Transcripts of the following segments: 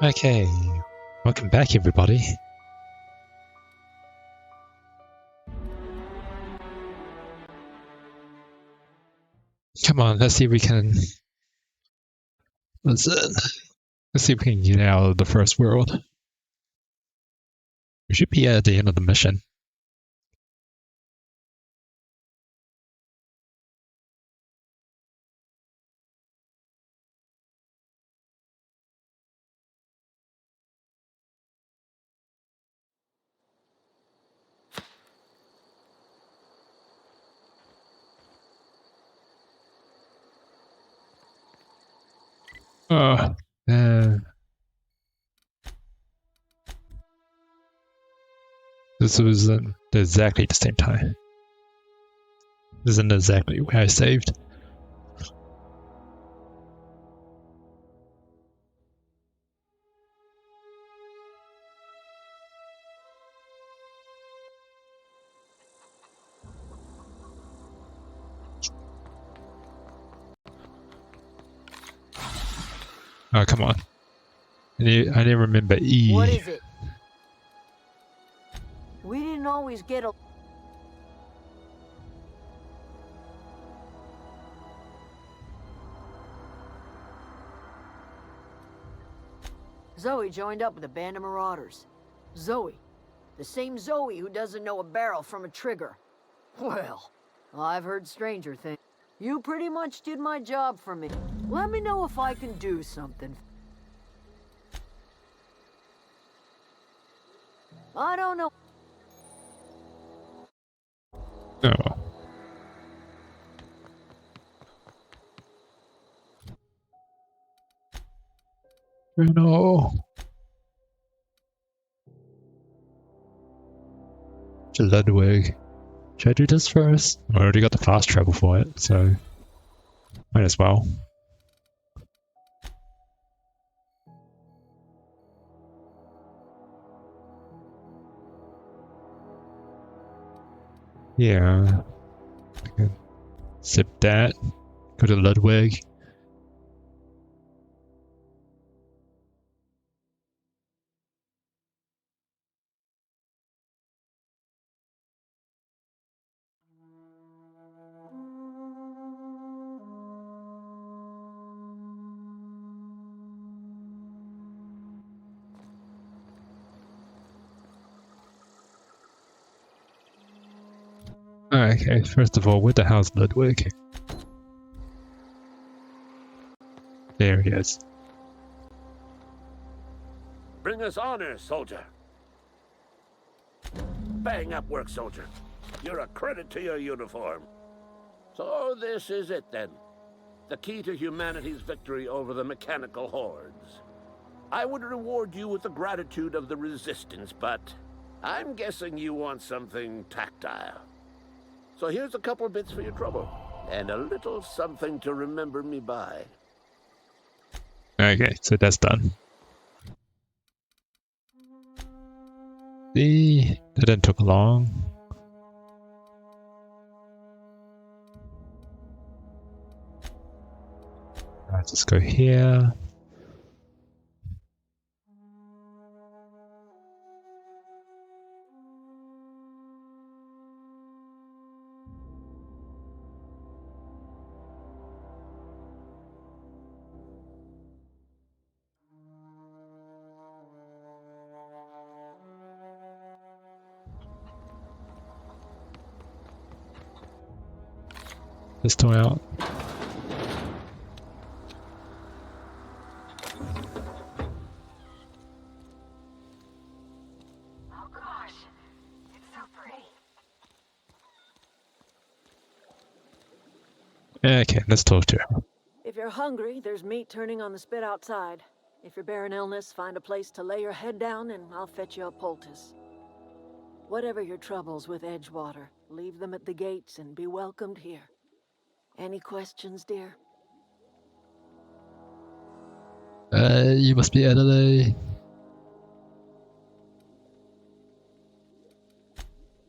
Okay, welcome back everybody. Come on, let's see if we can... Let's see if we can get out of the first world. We should be at the end of the mission. Oh, this wasn't exactly the same time. This isn't exactly where I saved. Oh, come on. I didn't remember E. What is it? We didn't always get a... Zoe joined up with a band of marauders. Zoe. The same Zoe who doesn't know a barrel from a trigger. Well, I've heard stranger things. You pretty much did my job for me. Let me know if I can do something. I don't know. Oh. No. Ludwig. Should I do this first? I already got the fast travel for it, so might as well. Yeah. Okay. Zip that. Go to Ludwig. Okay, first of all, where the hell's Ludwig? There he is. Bring us honor, soldier. Bang up work, soldier. You're a credit to your uniform. So this is it, then. The key to humanity's victory over the mechanical hordes. I would reward you with the gratitude of the Resistance, but I'm guessing you want something tactile. So here's a couple bits for your trouble, and a little something to remember me by. Okay, so that's done. See, that didn't take long. Alright, let's go here. Pistol out. Oh gosh, it's so pretty. Okay, let's talk to her. If you're hungry, there's meat turning on the spit outside. If you're bearing illness, find a place to lay your head down and I'll fetch you a poultice. Whatever your troubles with Edgewater, leave them at the gates and be welcomed here. Any questions, dear? You must be Adelaide.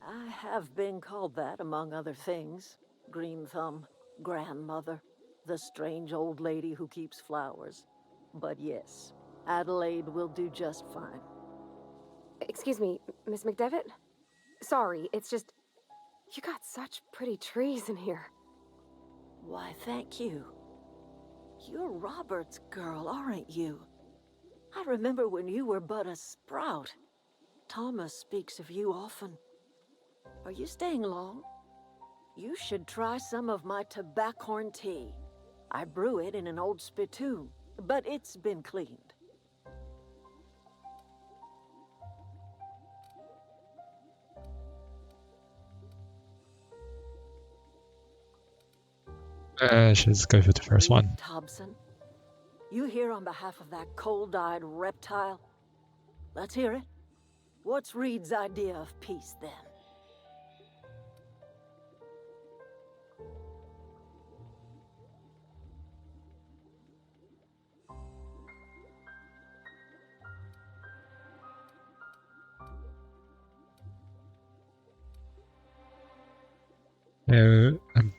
I have been called that, among other things. Green Thumb, grandmother, the strange old lady who keeps flowers. But yes, Adelaide will do just fine. Excuse me, Miss McDevitt? Sorry, it's just... You got such pretty trees in here. Why, thank you. You're Robert's girl, aren't you? I remember when you were but a sprout. Thomas speaks of you often. Are you staying long? You should try some of my tobaccorn tea. I brew it in an old spittoon, but it's been cleaned. Let's go for the first Reed one. Thompson, you here on behalf of that cold-eyed reptile? Let's hear it. What's Reed's idea of peace, then?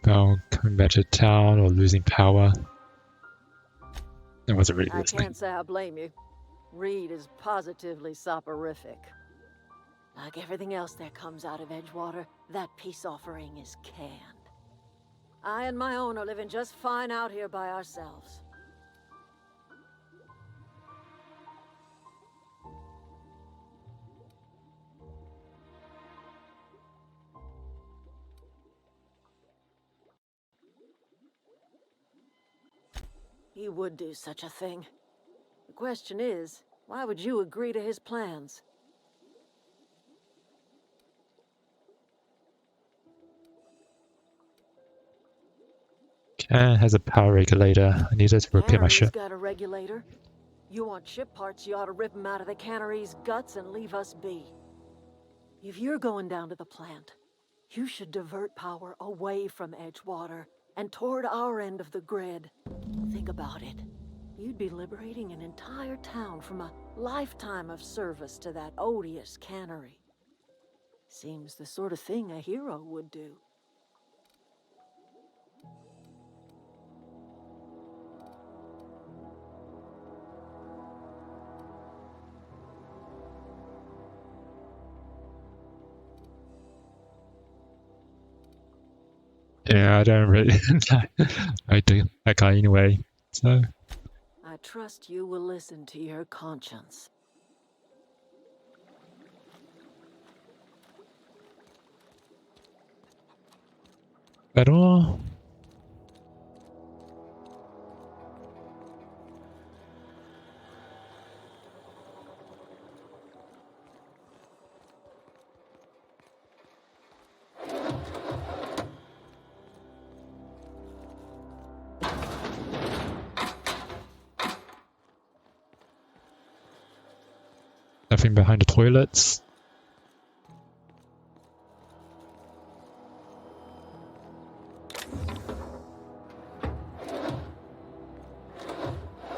About coming back to town or losing power. That wasn't really I listening. can't say I blame you. Reed is positively soporific. Like everything else that comes out of Edgewater, that peace offering is canned. I and my own are living just fine out here by ourselves. He would do such a thing. The question is, why would you agree to his plans? Cat has a power regulator. I needed to repair my Cannery's ship. got a regulator. You want ship parts, you ought to rip them out of the cannery's guts and leave us be. If you're going down to the plant, you should divert power away from Edgewater and toward our end of the grid. Think about it. You'd be liberating an entire town from a lifetime of service to that odious cannery. Seems the sort of thing a hero would do. Yeah, I don't really I do that guy anyway. So I trust you will listen to your conscience. better. Nothing behind the toilets.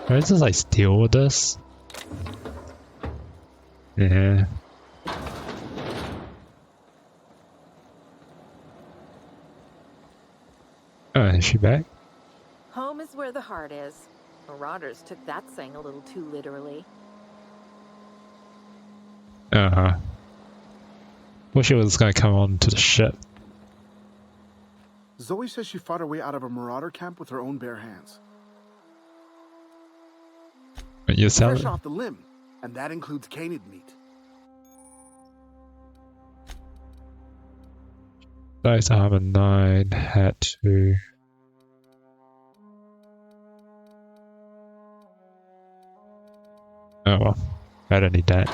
Why does I steal this? Yeah. Oh, is she back? Home is where the heart is. Marauders took that saying a little too literally. Uh-huh. Well, she was gonna come on to the ship. Zoe says she fought her way out of a marauder camp with her own bare hands. But you sell Fresh it? off the limb, and that includes canid meat. Dice armor 9, hat 2. Oh well, I don't need that.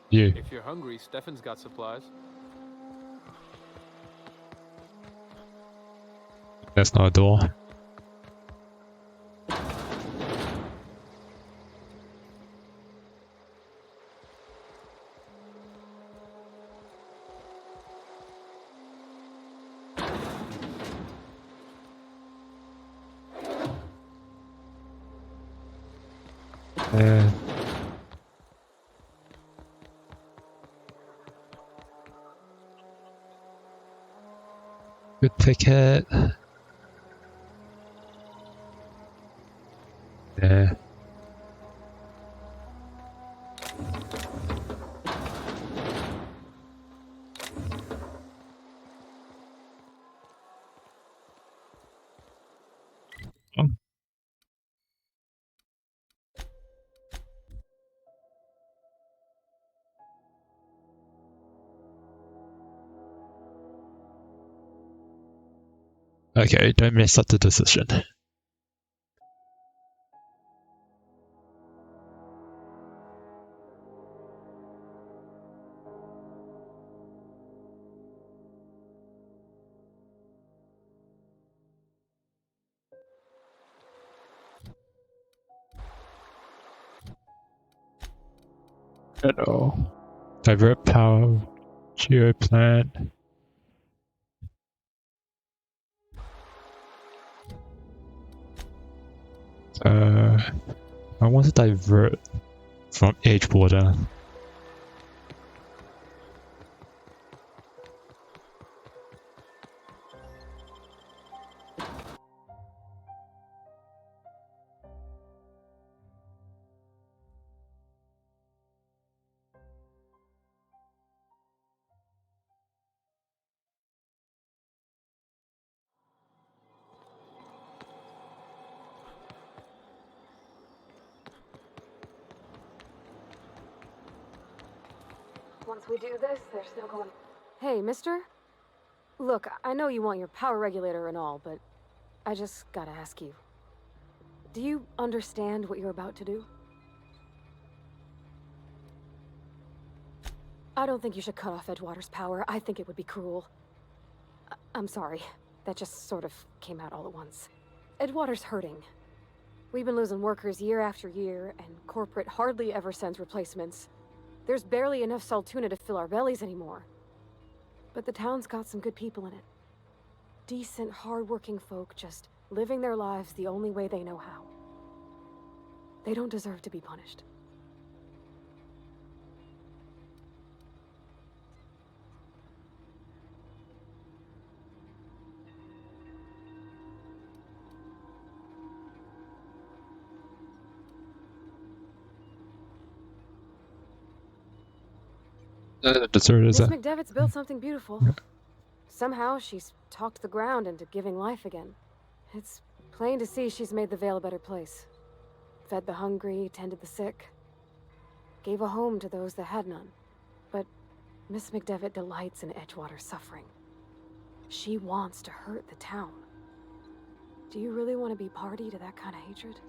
You. If you're hungry, Stefan's got supplies. That's not a door. Yeah. Good ticket. Yeah. Oh. Okay, don't mess up the decision. Uh-oh. Divert power, geoplant. I want to divert from Edgewater. Once we do this, there's no going. Hey, mister? Look, I know you want your power regulator and all, but I just gotta ask you. Do you understand what you're about to do? I don't think you should cut off Edgewater's power. I think it would be cruel. I'm sorry. That just sort of came out all at once. Edgewater's hurting. We've been losing workers year after year, and corporate hardly ever sends replacements. There's barely enough Saltuna to fill our bellies anymore. But the town's got some good people in it. Decent, hard-working folk just living their lives the only way they know how. They don't deserve to be punished. Deserters. Miss McDevitt's built something beautiful. Somehow she's talked the ground into giving life again. It's plain to see she's made the Vale a better place. Fed the hungry, tended the sick. Gave a home to those that had none. But Miss McDevitt delights in Edgewater's suffering. She wants to hurt the town. Do you really want to be party to that kind of hatred?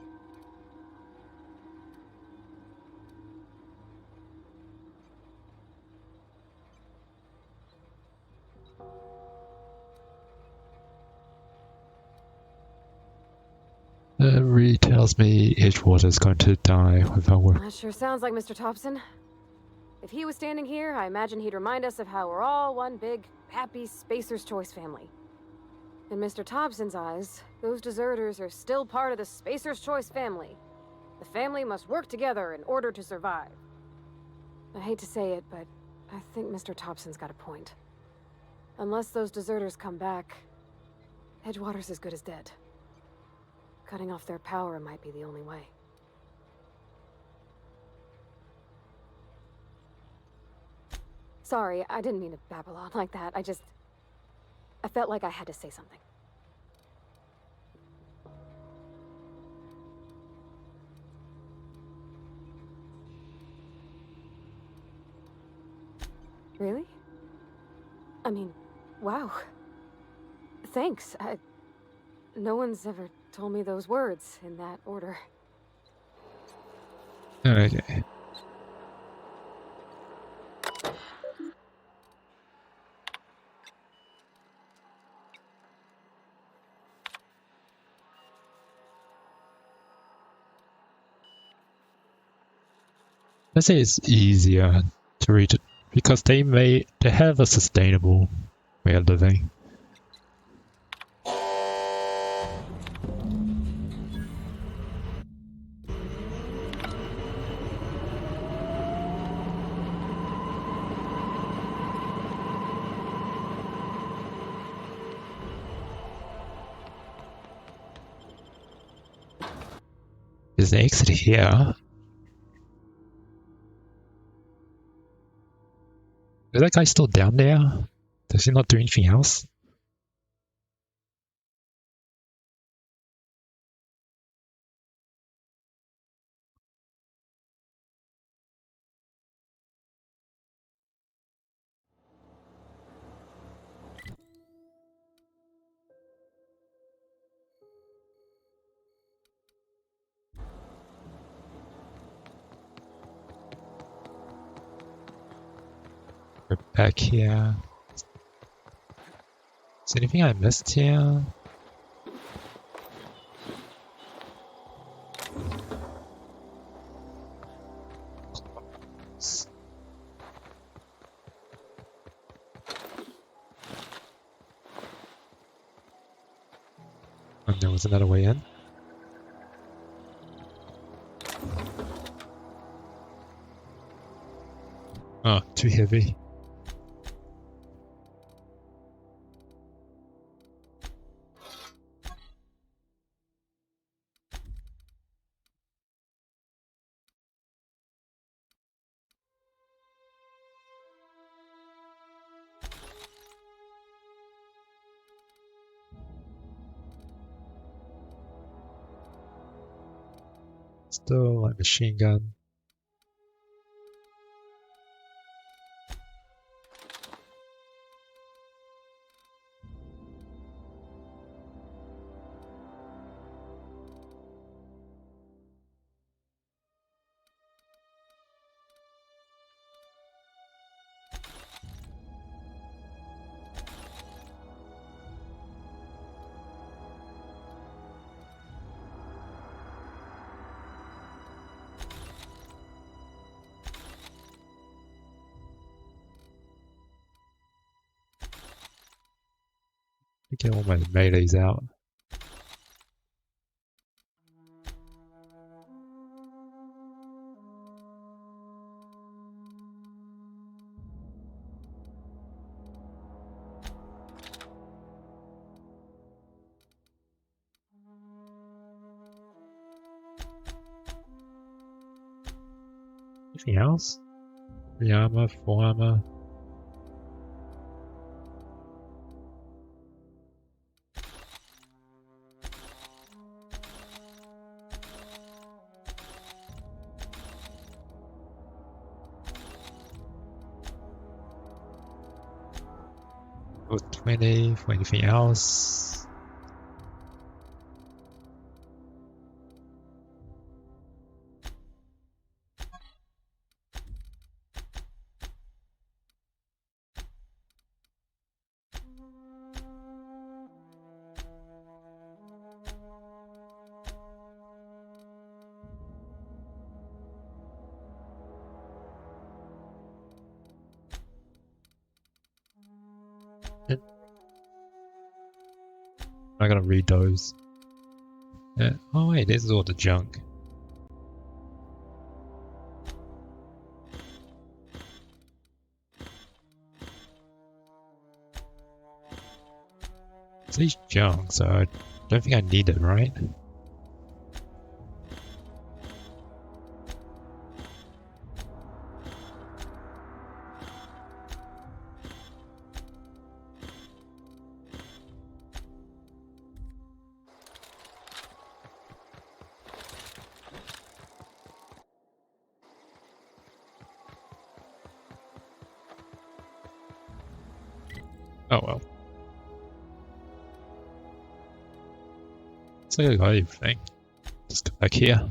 It really tells me Edgewater's going to die without work. That sure sounds like Mr. Thompson. If he was standing here, I imagine he'd remind us of how we're all one big, happy Spacer's Choice family. In Mr. Thompson's eyes, those deserters are still part of the Spacer's Choice family. The family must work together in order to survive. I hate to say it, but I think Mr. Thompson's got a point. Unless those deserters come back, Edgewater's as good as dead. Cutting off their power might be the only way. Sorry, I didn't mean to babble on like that. I felt like I had to say something. Really? I mean, wow. Thanks. No one's ever told me those words in that order. Okay. Let's say it's easier to read it because they have a sustainable way of living. there's an exit here. Is that guy still down there? Does he not do anything else? We're back here. Is there anything I missed here? And there was another way in. Oh, too heavy. Still like machine gun. Get all my melees out. Anything else? 3 armor, 4 armor. Oh, 20 for anything else. I gotta read those. Yeah. Oh wait, this is all the junk. It's these junk, so I don't think I need it, right? Oh well. Looks like I got everything. Just go back here.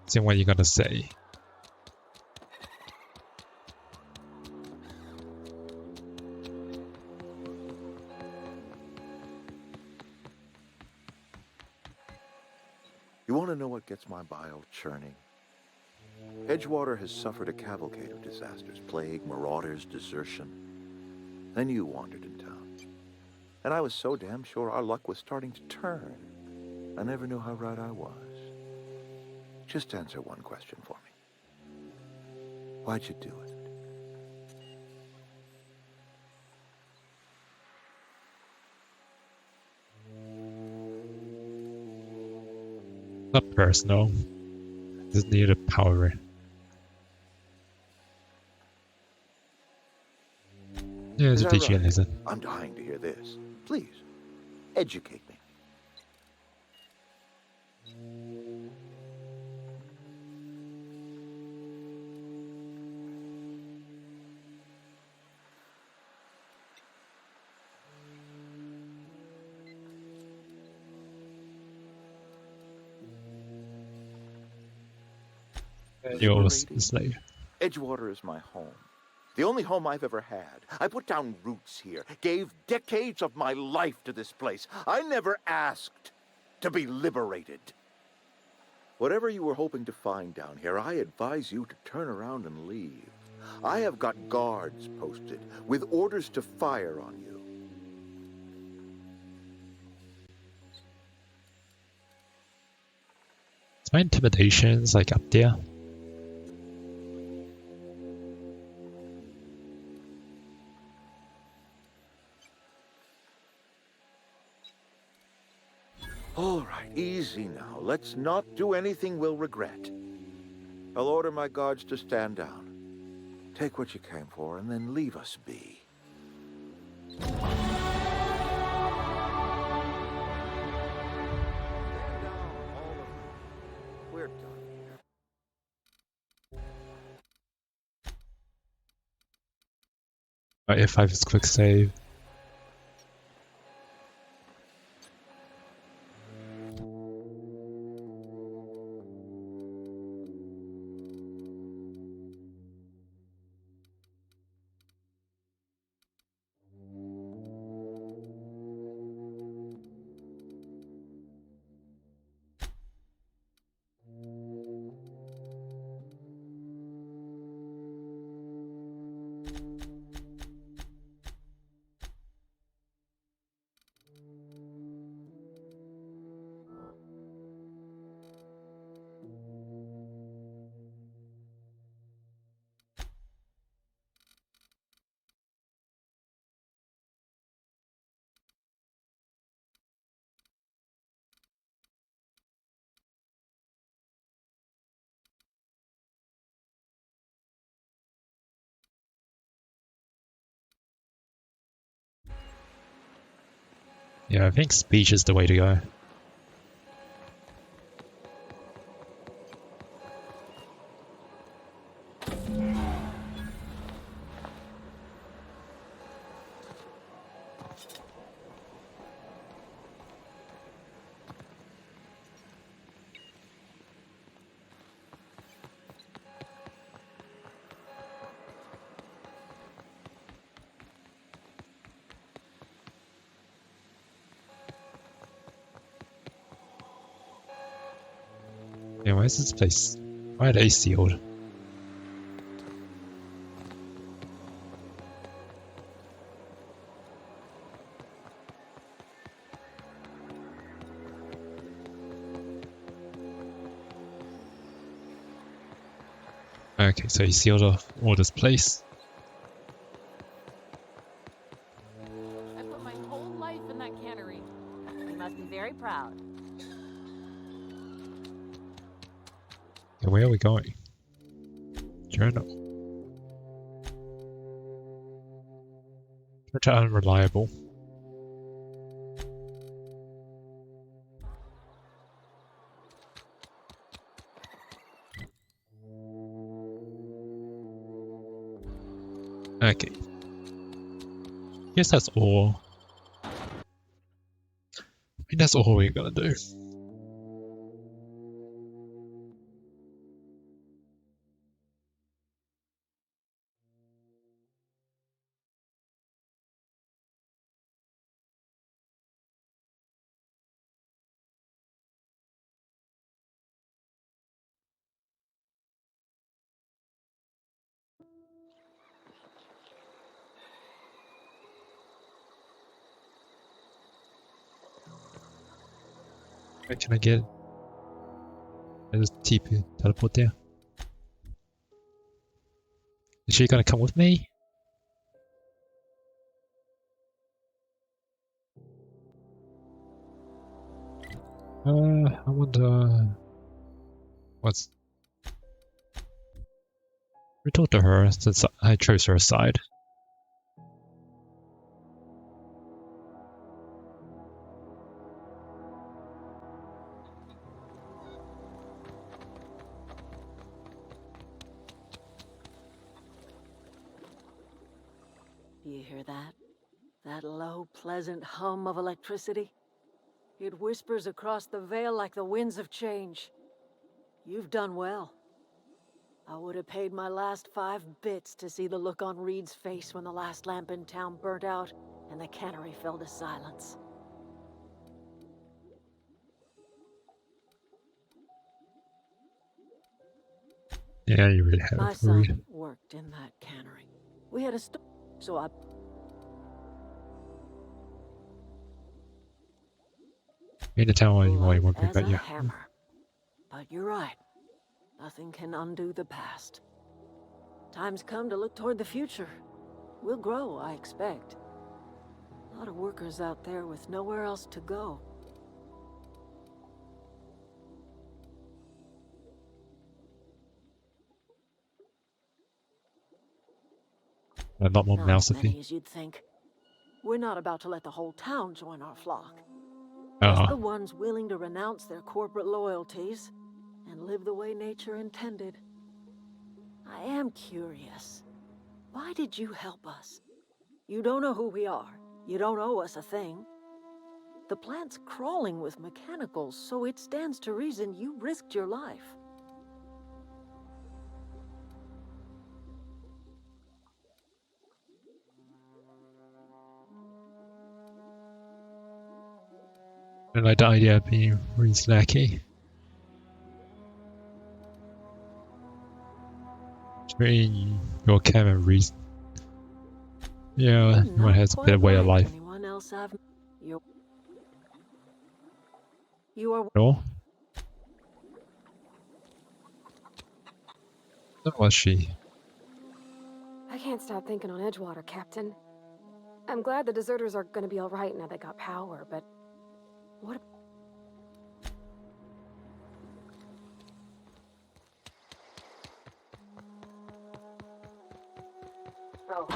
See what you're gonna say. You want to know what gets my bile churning? Edgewater has suffered a cavalcade of disasters. Plague, marauders, desertion. Then you wandered in town. And I was so damn sure our luck was starting to turn. I never knew how right I was. Just answer one question for me. Why'd you do it? Not personal. Just need a power. Yeah, it's Is a that right? vigilism. I'm dying to hear this. Please, educate me. Yours Liberating? is like Edgewater is my home. The only home I've ever had. I put down roots here, gave decades of my life to this place. I never asked to be liberated. Whatever you were hoping to find down here, I advise you to turn around and leave. I have got guards posted with orders to fire on you. is my intimidations like up there? All right, easy now. Let's not do anything we'll regret. I'll order my guards to stand down. Take what you came for and then leave us be. Stand down, all of you. We're done here. F5 is quick save. Yeah, I think speech is the way to go. Yeah, why is this place? Why are they sealed? Okay, so he sealed off all this place. I put my whole life in that cannery. You must be very proud. Yeah, where are we going? Journal. Turn to unreliable. Okay. Guess that's all. I think that's all we're gonna do. Where can I get? There's TP teleport there. Is she gonna come with me? I wonder what's. We talked to her since I chose her side. Do you hear that? That low, pleasant hum of electricity? It whispers across the veil like the winds of change. You've done well. I would have paid my last 5 bits to see the look on Reed's face when the last lamp in town burnt out and the cannery fell to silence. Yeah, you really have. My son worked in that cannery. We had a so I... Me to tell you why you Blunt won't be, as but a yeah. hammer. But you're right. Nothing can undo the past. Time's come to look toward the future. We'll grow, I expect. A lot of workers out there with nowhere else to go. A lot more Not as mouse many as you'd think. We're not about to let the whole town join our flock. Just the ones willing to renounce their corporate loyalties and live the way nature intended. I am curious. Why did you help us? You don't know who we are. You don't owe us a thing. The plant's crawling with mechanicals, so it stands to reason you risked your life. I like the idea of being really slacky. Between your cam and Reese. Yeah, one has a better way of life. Anyone else I've... You are... No? What was she? I can't stop thinking on Edgewater, Captain. I'm glad the deserters are gonna be alright now they got power, but... what... Oh,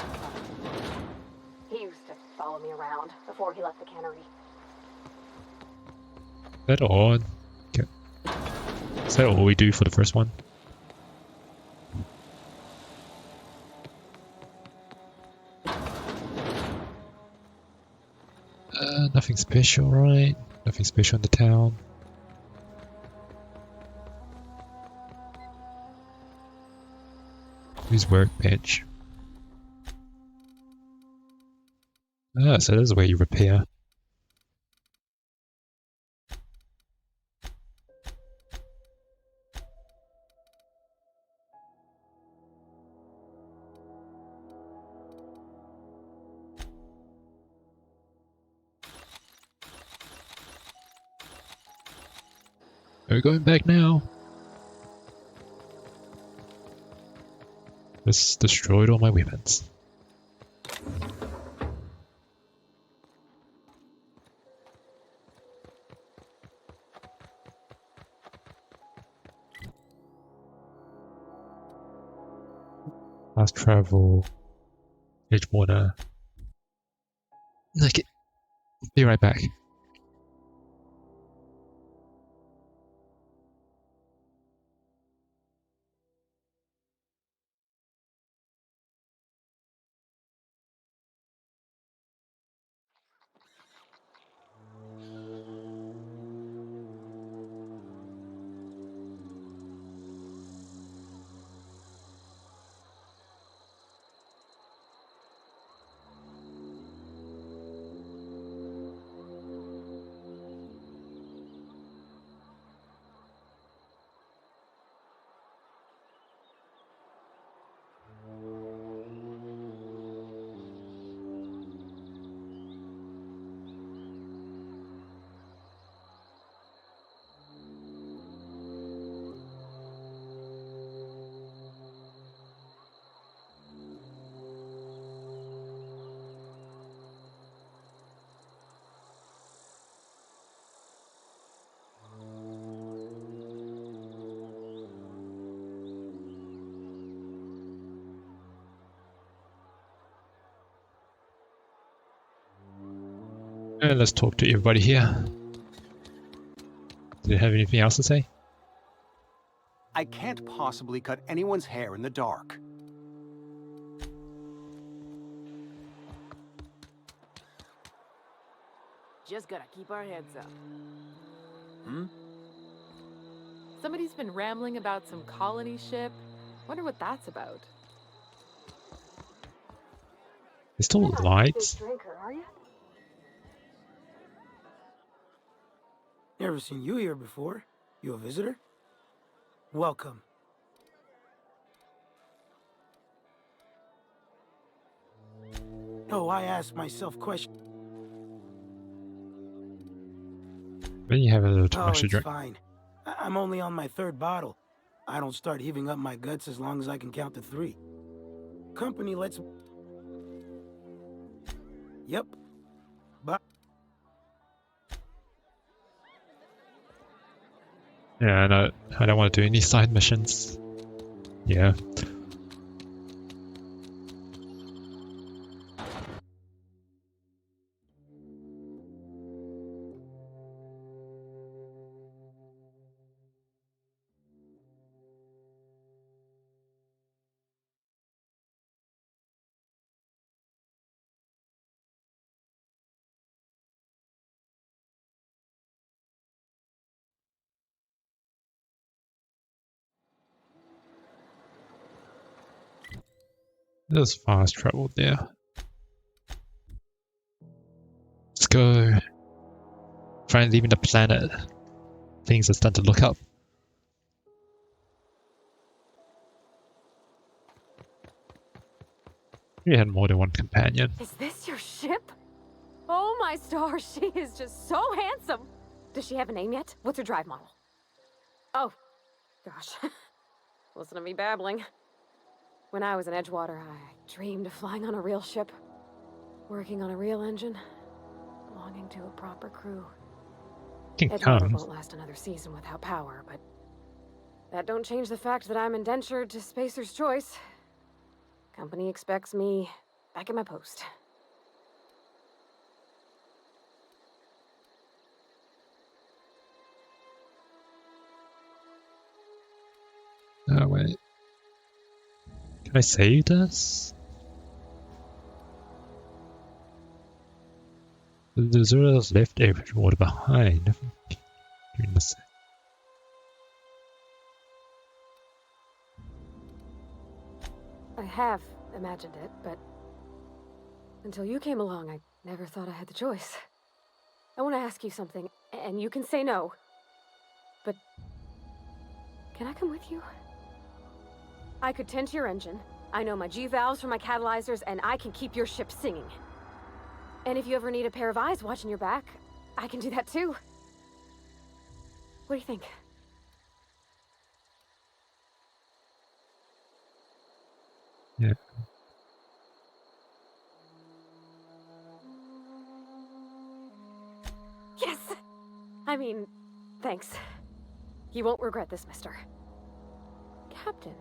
he used to follow me around before he left the cannery. Is that all? Okay. Is that all we do for the first one? Nothing special, right? Nothing special in the town. Whose workbench? Ah, so this is where you repair. We're going back now. This destroyed all my weapons. Fast travel. Edgewater. Okay. Be right back. And let's talk to everybody here. Do you have anything else to say? I can't possibly cut anyone's hair in the dark. Just gotta keep our heads up. Hmm? Somebody's been rambling about some colony ship. Wonder what that's about. There's still lights. Drinker, are you? Never seen you here before. You a visitor? Welcome. Oh, I ask myself questions. Then you have a little too Oh, much to it's drink. fine. I'm only on my 3rd bottle. I don't start heaving up my guts as long as I can count to 3. Company lets... Yep. But... Yeah, no, I don't want to do any side missions. Yeah. There's fast travel there. Let's go. Finally leaving the planet. Things are starting to look up. We had more than one companion. Is this your ship? Oh my stars, she is just so handsome. Does she have a name yet? What's her drive model? Oh, gosh. Listen to me babbling. When I was in Edgewater, I dreamed of flying on a real ship, working on a real engine, belonging to a proper crew. Can Edgewater come. won't last another season without power, but that don't change the fact that I'm indentured to Spacer's Choice. Company expects me back at my post. Oh wait. Can I save this? The deserters left Edgewater behind. Doing this. I have imagined it, but until you came along, I never thought I had the choice. I want to ask you something, and you can say no. But can I come with you? I could tend to your engine. I know my G-valves for my catalyzers, and I can keep your ship singing. And if you ever need a pair of eyes watching your back, I can do that too. What do you think? Yeah. Yes! I mean, thanks. You won't regret this, mister. Captain.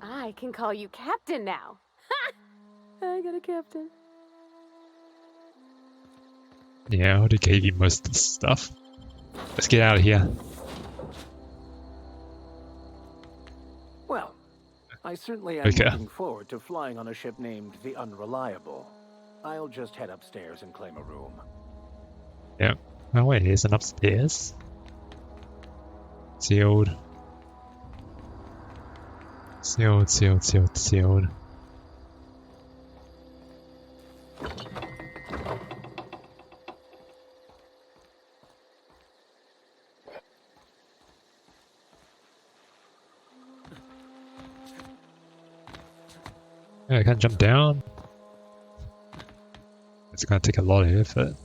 I can call you Captain now. Ha! I got a captain. Yeah, I already gave you most of the stuff. Let's get out of here. Well, I certainly am Okay. looking forward to flying on a ship named the Unreliable. I'll just head upstairs and claim a room. Yeah. Oh wait, here's an upstairs. Sealed. Sealed, sealed, sealed, sealed. Yeah, I can't jump down. It's gonna take a lot of effort.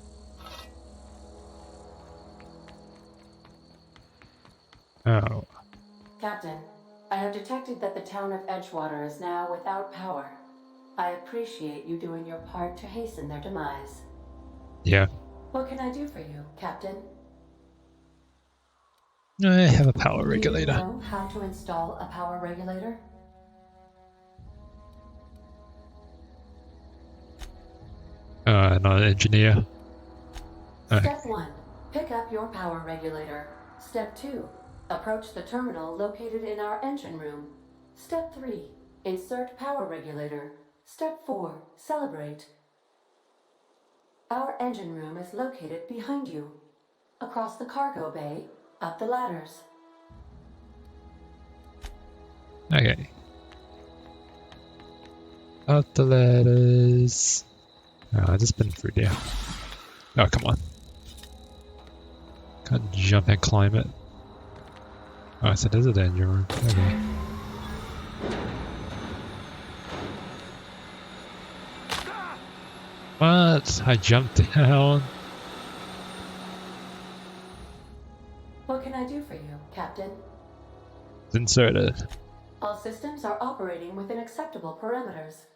Oh. Captain, I have detected that the town of Edgewater is now without power. I appreciate you doing your part to hasten their demise. Yeah. What can I do for you, Captain? I have a power Do regulator. you know how to install a power regulator? Not an engineer. Step 1. Pick up your power regulator. Step 2. Approach the terminal located in our engine room. Step 3. Insert power regulator. Step 4. Celebrate. Our engine room is located behind you. Across the cargo bay, up the ladders. Okay. Up the ladders. Oh, I just been through there. Oh, come on. Can't jump and climb it. Oh, so there's a danger room. Okay. What? I jumped down. What can I do for you, Captain? It's inserted. All systems are operating within acceptable parameters.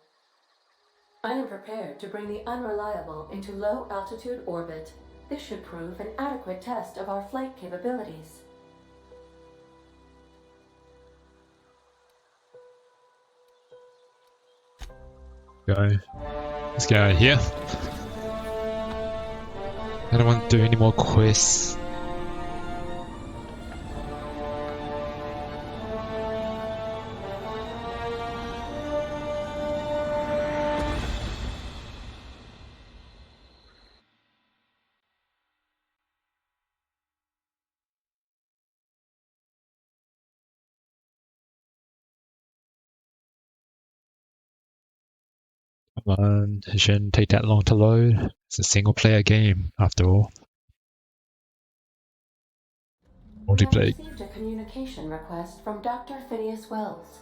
I am prepared to bring the Unreliable into low-altitude orbit. This should prove an adequate test of our flight capabilities. Go. Let's get out of here. I don't want to do any more quests. Come on, it shouldn't take that long to load. It's a single player game, after all. We have Multiplayer. received a communication request from Dr. Phineas Wells.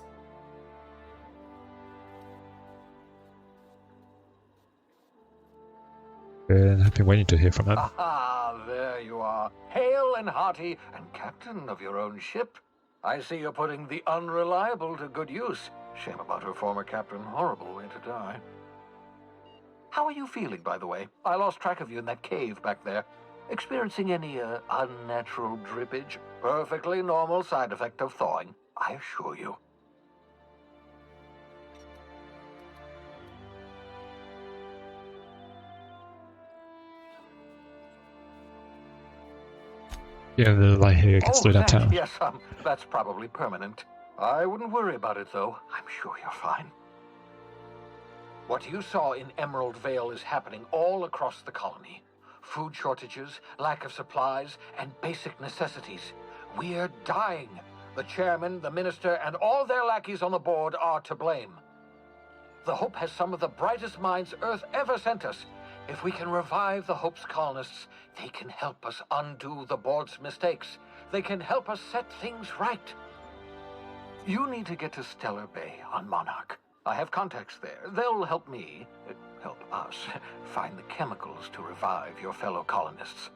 I've been waiting to hear from him. Ah, there you are. Hale and hearty, and captain of your own ship. I see you're putting the Unreliable to good use. Shame about her former captain. Horrible way to die. How are you feeling, by the way? I lost track of you in that cave back there. Experiencing any, unnatural drippage? Perfectly normal side effect of thawing, I assure you. Yeah, the light here can slow down town. Yes, that's probably permanent. I wouldn't worry about it, though. I'm sure you're fine. What you saw in Emerald Vale is happening all across the colony. Food shortages, lack of supplies, and basic necessities. We're dying. The chairman, the minister, and all their lackeys on the board are to blame. The Hope has some of the brightest minds Earth ever sent us. If we can revive the Hope's colonists, they can help us undo the board's mistakes. They can help us set things right. You need to get to Stellar Bay on Monarch. I have contacts there. They'll help me, help us, find the chemicals to revive your fellow colonists.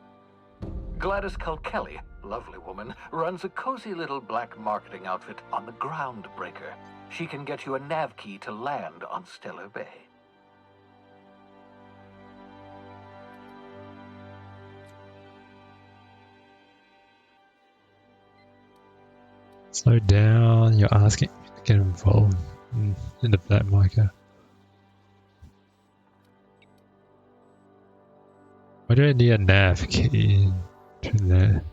Gladys Culkelly, lovely woman, runs a cozy little black marketing outfit on the Groundbreaker. She can get you a nav key to land on Stellar Bay. Slow down, you're asking me to get involved in the black market. Why do I need a nav key to that?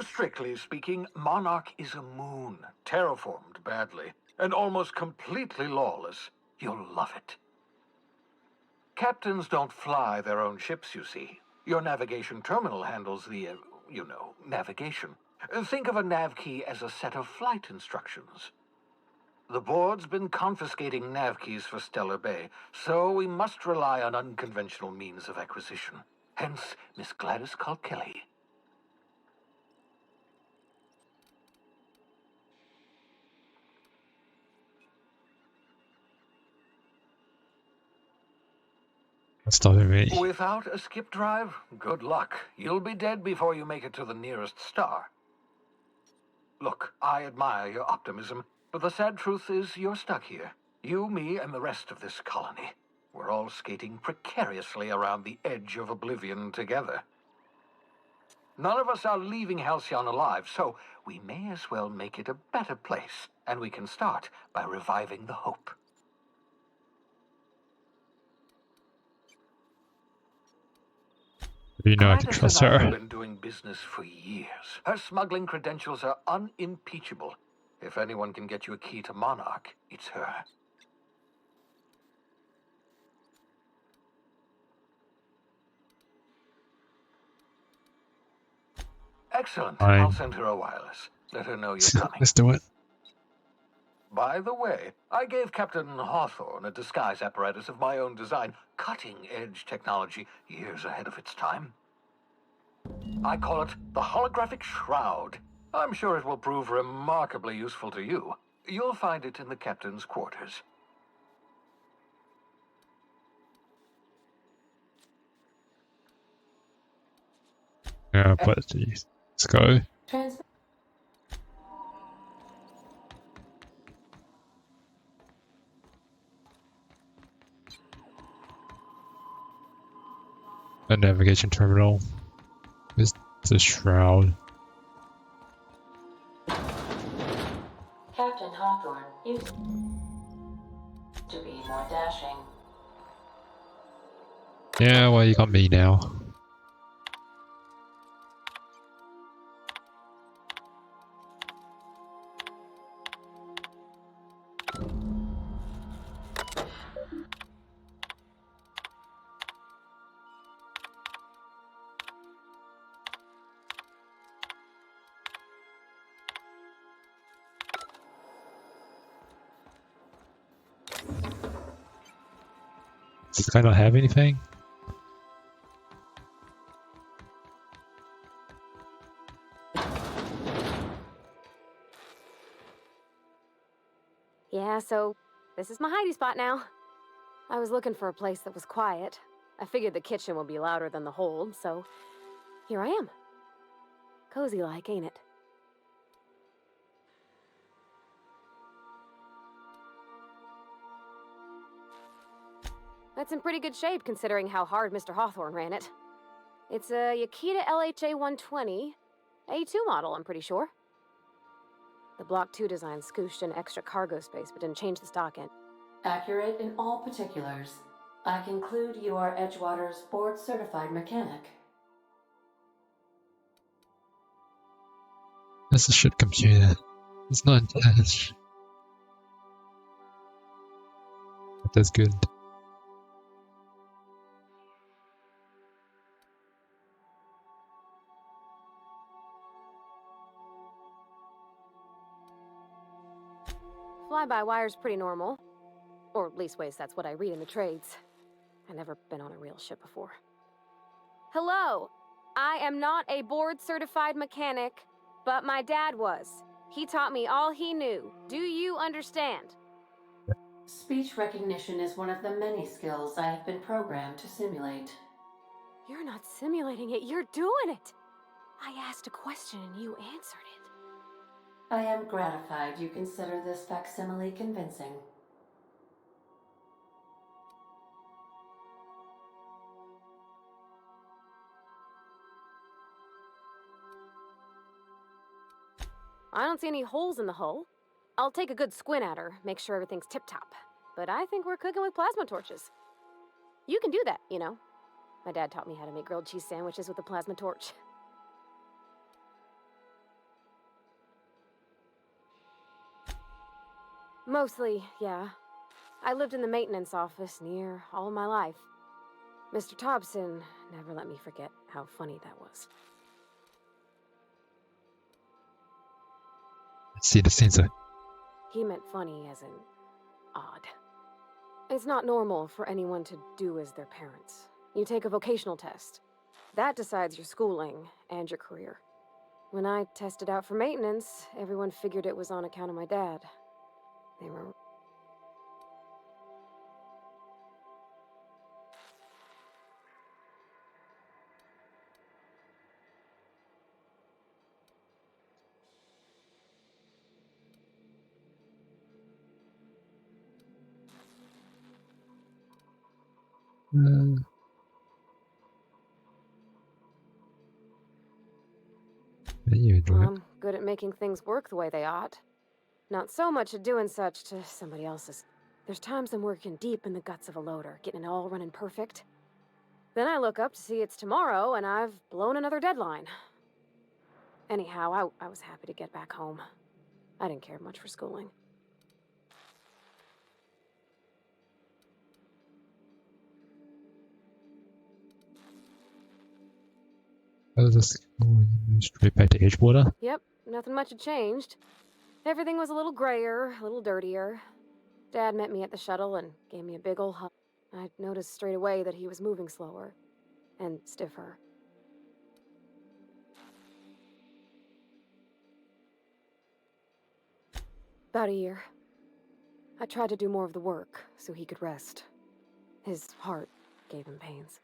Strictly speaking, Monarch is a moon, terraformed badly, and almost completely lawless. You'll love it. Captains don't fly their own ships, you see. Your navigation terminal handles the, navigation. Think of a nav key as a set of flight instructions. The board's been confiscating nav keys for Stellar Bay, so we must rely on unconventional means of acquisition. Hence, Miss Gladys Culkelly. What's stopping me? Without a skip drive, good luck. You'll be dead before you make it to the nearest star. Look, I admire your optimism, but the sad truth is you're stuck here. You, me, and the rest of this colony. We're all skating precariously around the edge of oblivion together. None of us are leaving Halcyon alive, so we may as well make it a better place, and we can start by reviving the Hope. You know I can Gladys trust and I have her. been doing business for years. Her smuggling credentials are unimpeachable. If anyone can get you a key to Monarch, it's her. Excellent. Fine. I'll send her a wireless. Let her know you're coming. Let's do it. By the way, I gave Captain Hawthorne a disguise apparatus of my own design, cutting-edge technology, years ahead of its time. I call it the Holographic Shroud. I'm sure it will prove remarkably useful to you. You'll find it in the captain's quarters. Yeah, but geez. Let's go. A navigation terminal. Is the shroud. Captain Hawthorne used to be more dashing. Yeah, well, you got me now. Does this guy not have anything? Yeah, so this is my hidey spot now. I was looking for a place that was quiet. I figured the kitchen would be louder than the hold, so here I am. Cozy like, ain't it? That's in pretty good shape considering how hard Mr. Hawthorne ran it. It's a Yakita LHA 120, A2 model, I'm pretty sure. The Block 2 design scooshed in extra cargo space but didn't change the stock end. Accurate in all particulars. I conclude you are Edgewater's board-certified mechanic. That's a shit computer. It's not attached. But that's good. Fly-by-wire's pretty normal. Or leastways, that's what I read in the trades. I've never been on a real ship before. Hello! I am not a board-certified mechanic, but my dad was. He taught me all he knew. Do you understand? Speech recognition is one of the many skills I have been programmed to simulate. You're not simulating it, you're doing it! I asked a question and you answered it. I am gratified you consider this facsimile convincing. I don't see any holes in the hull. I'll take a good squint at her, make sure everything's tip-top. But I think we're cooking with plasma torches. You can do that, you know. My dad taught me how to make grilled cheese sandwiches with a plasma torch. Mostly, yeah. I lived in the maintenance office near all my life. Mr. Thompson never let me forget how funny that was. Let's see the sensor. He meant funny as in odd. It's not normal for anyone to do as their parents. You take a vocational test. That decides your schooling and your career. When I tested out for maintenance, everyone figured it was on account of my dad. They were... I'm good at making things work the way they ought. Not so much at doing such to somebody else's. There's times I'm working deep in the guts of a loader, getting it all running perfect. Then I look up to see it's tomorrow, and I've blown another deadline. Anyhow, I was happy to get back home. I didn't care much for schooling. How's this going? Straight back to Edgewater? Yep, nothing much had changed. Everything was a little grayer, a little dirtier. Dad met me at the shuttle and gave me a big ol' hug. I noticed straight away that he was moving slower and stiffer. About a year. I tried to do more of the work so he could rest. His heart gave him pains.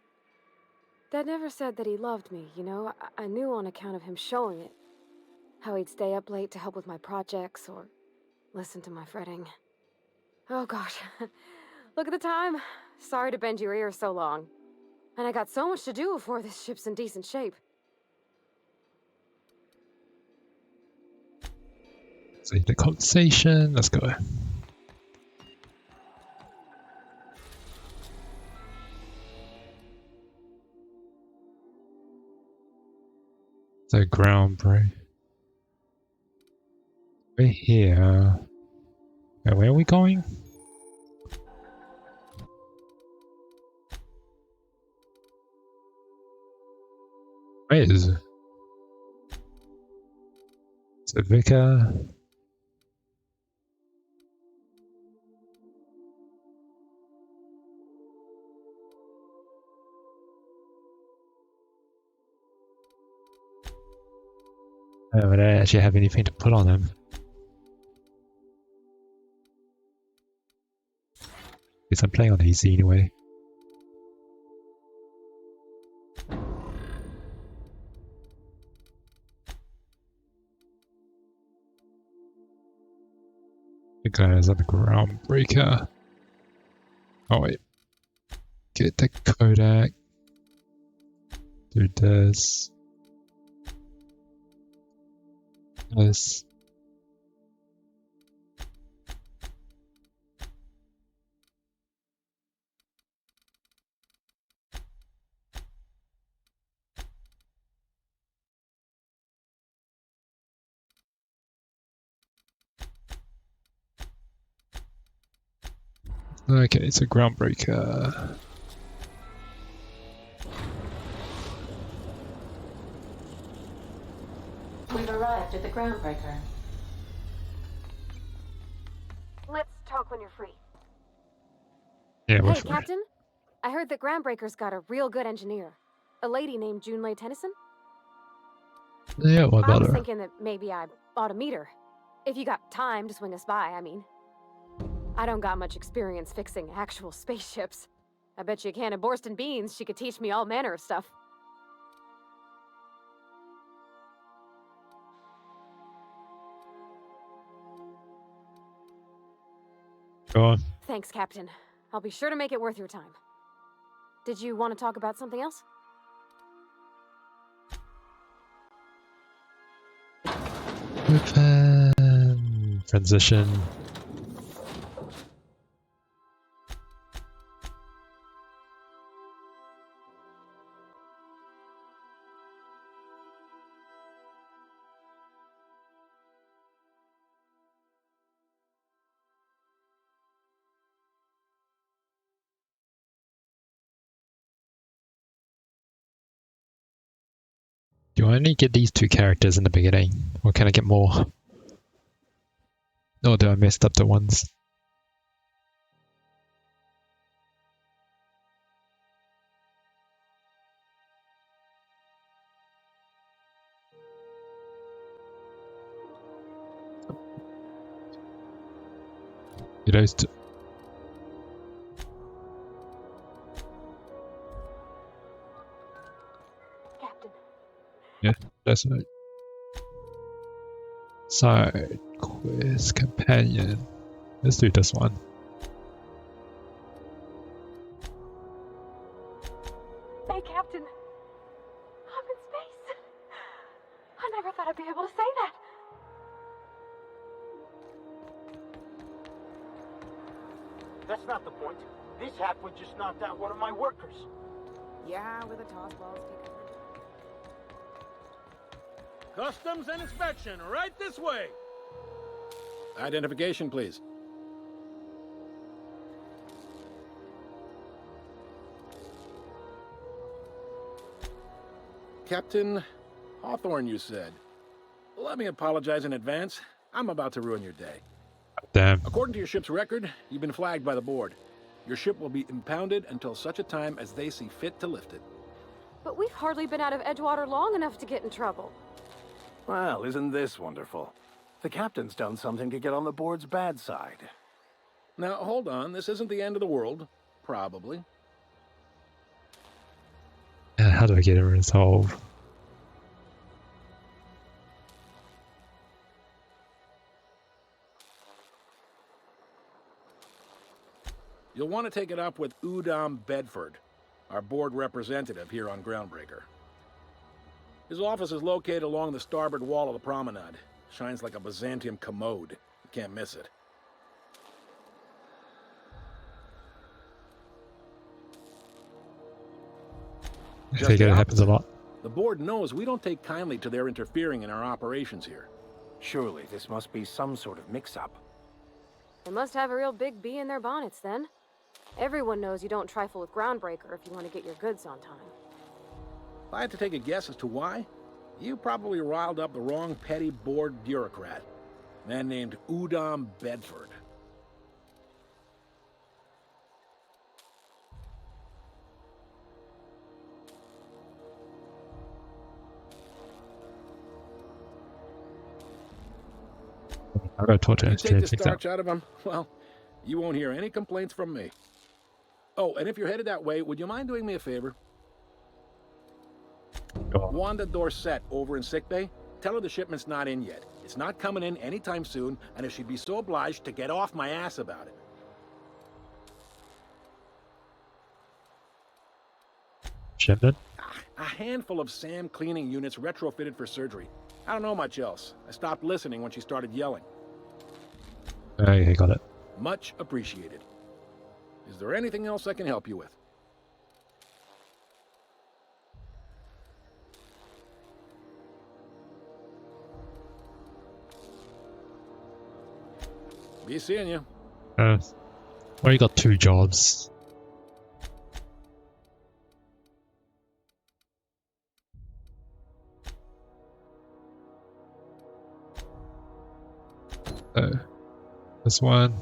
Dad never said that he loved me, you know? I knew on account of him showing it. How he'd stay up late to help with my projects or listen to my fretting. Oh gosh, look at the time. Sorry to bend your ear so long. And I got so much to do before this ship's in decent shape. Save the conversation. Let's go. The ground break. We're here. Where are we going? Where is it? Is it Vicar? Oh, but I don't actually have anything to put on them. Guess I'm playing on easy anyway. The guys on the ground breaker. Oh wait. Get the Kodak. Do this. This. Okay, it's a groundbreaker. We've arrived at the groundbreaker. Let's talk when you're free. Yeah, we're Hey, free. Captain. I heard that Groundbreaker's got a real good engineer. A lady named Junlei Tennyson. Yeah, what I about was her? thinking that maybe I ought to meet her. If you got time to swing us by, I mean. I don't got much experience fixing actual spaceships. I bet you a can of Borston beans she could teach me all manner of stuff. Go on. Thanks, Captain. I'll be sure to make it worth your time. Did you want to talk about something else? Open. Transition. Do I only get these two characters in the beginning? Or can I get more? Or do I messed up the ones? Get those two. Captain. Yeah, that's right. Side quest companion. Let's do this one. Hey, Captain. I'm in space. I never thought I'd be able to say that. That's not the point. This hack was just knocked out one of my workers. Yeah, with a toss ball. Customs and inspection, right this way. Identification, please. Captain Hawthorne, you said. Let me apologize in advance. I'm about to ruin your day. Damn. According to your ship's record, you've been flagged by the board. Your ship will be impounded until such a time as they see fit to lift it. But we've hardly been out of Edgewater long enough to get in trouble. Well, isn't this wonderful? The captain's done something to get on the board's bad side. Now, hold on. This isn't the end of the world. Probably. And how do I get it resolved? You'll want to take it up with Udom Bedford, our board representative here on Groundbreaker. His office is located along the starboard wall of the promenade. Shines like a Byzantium commode. You can't miss it. I think it happens a lot. The board knows we don't take kindly to their interfering in our operations here. Surely this must be some sort of mix-up. They must have a real big bee in their bonnets, then. Everyone knows you don't trifle with Groundbreaker if you want to get your goods on time. If I had to take a guess as to why, you probably riled up the wrong petty board bureaucrat. A man named Udom Bedford. I gotta talk to him. You take the starch out of him, well, you won't hear any complaints from me. Oh, and if you're headed that way, would you mind doing me a favor? Wanda Dorset over in sickbay, tell her the shipment's not in yet. It's not coming in anytime soon, and if she'd be so obliged to get off my ass about it. Shipment? A handful of SAM cleaning units retrofitted for surgery. I don't know much else. I stopped listening when she started yelling. Okay, got it. Much appreciated. Is there anything else I can help you with? Be seeing you. Already got 2 jobs. This one.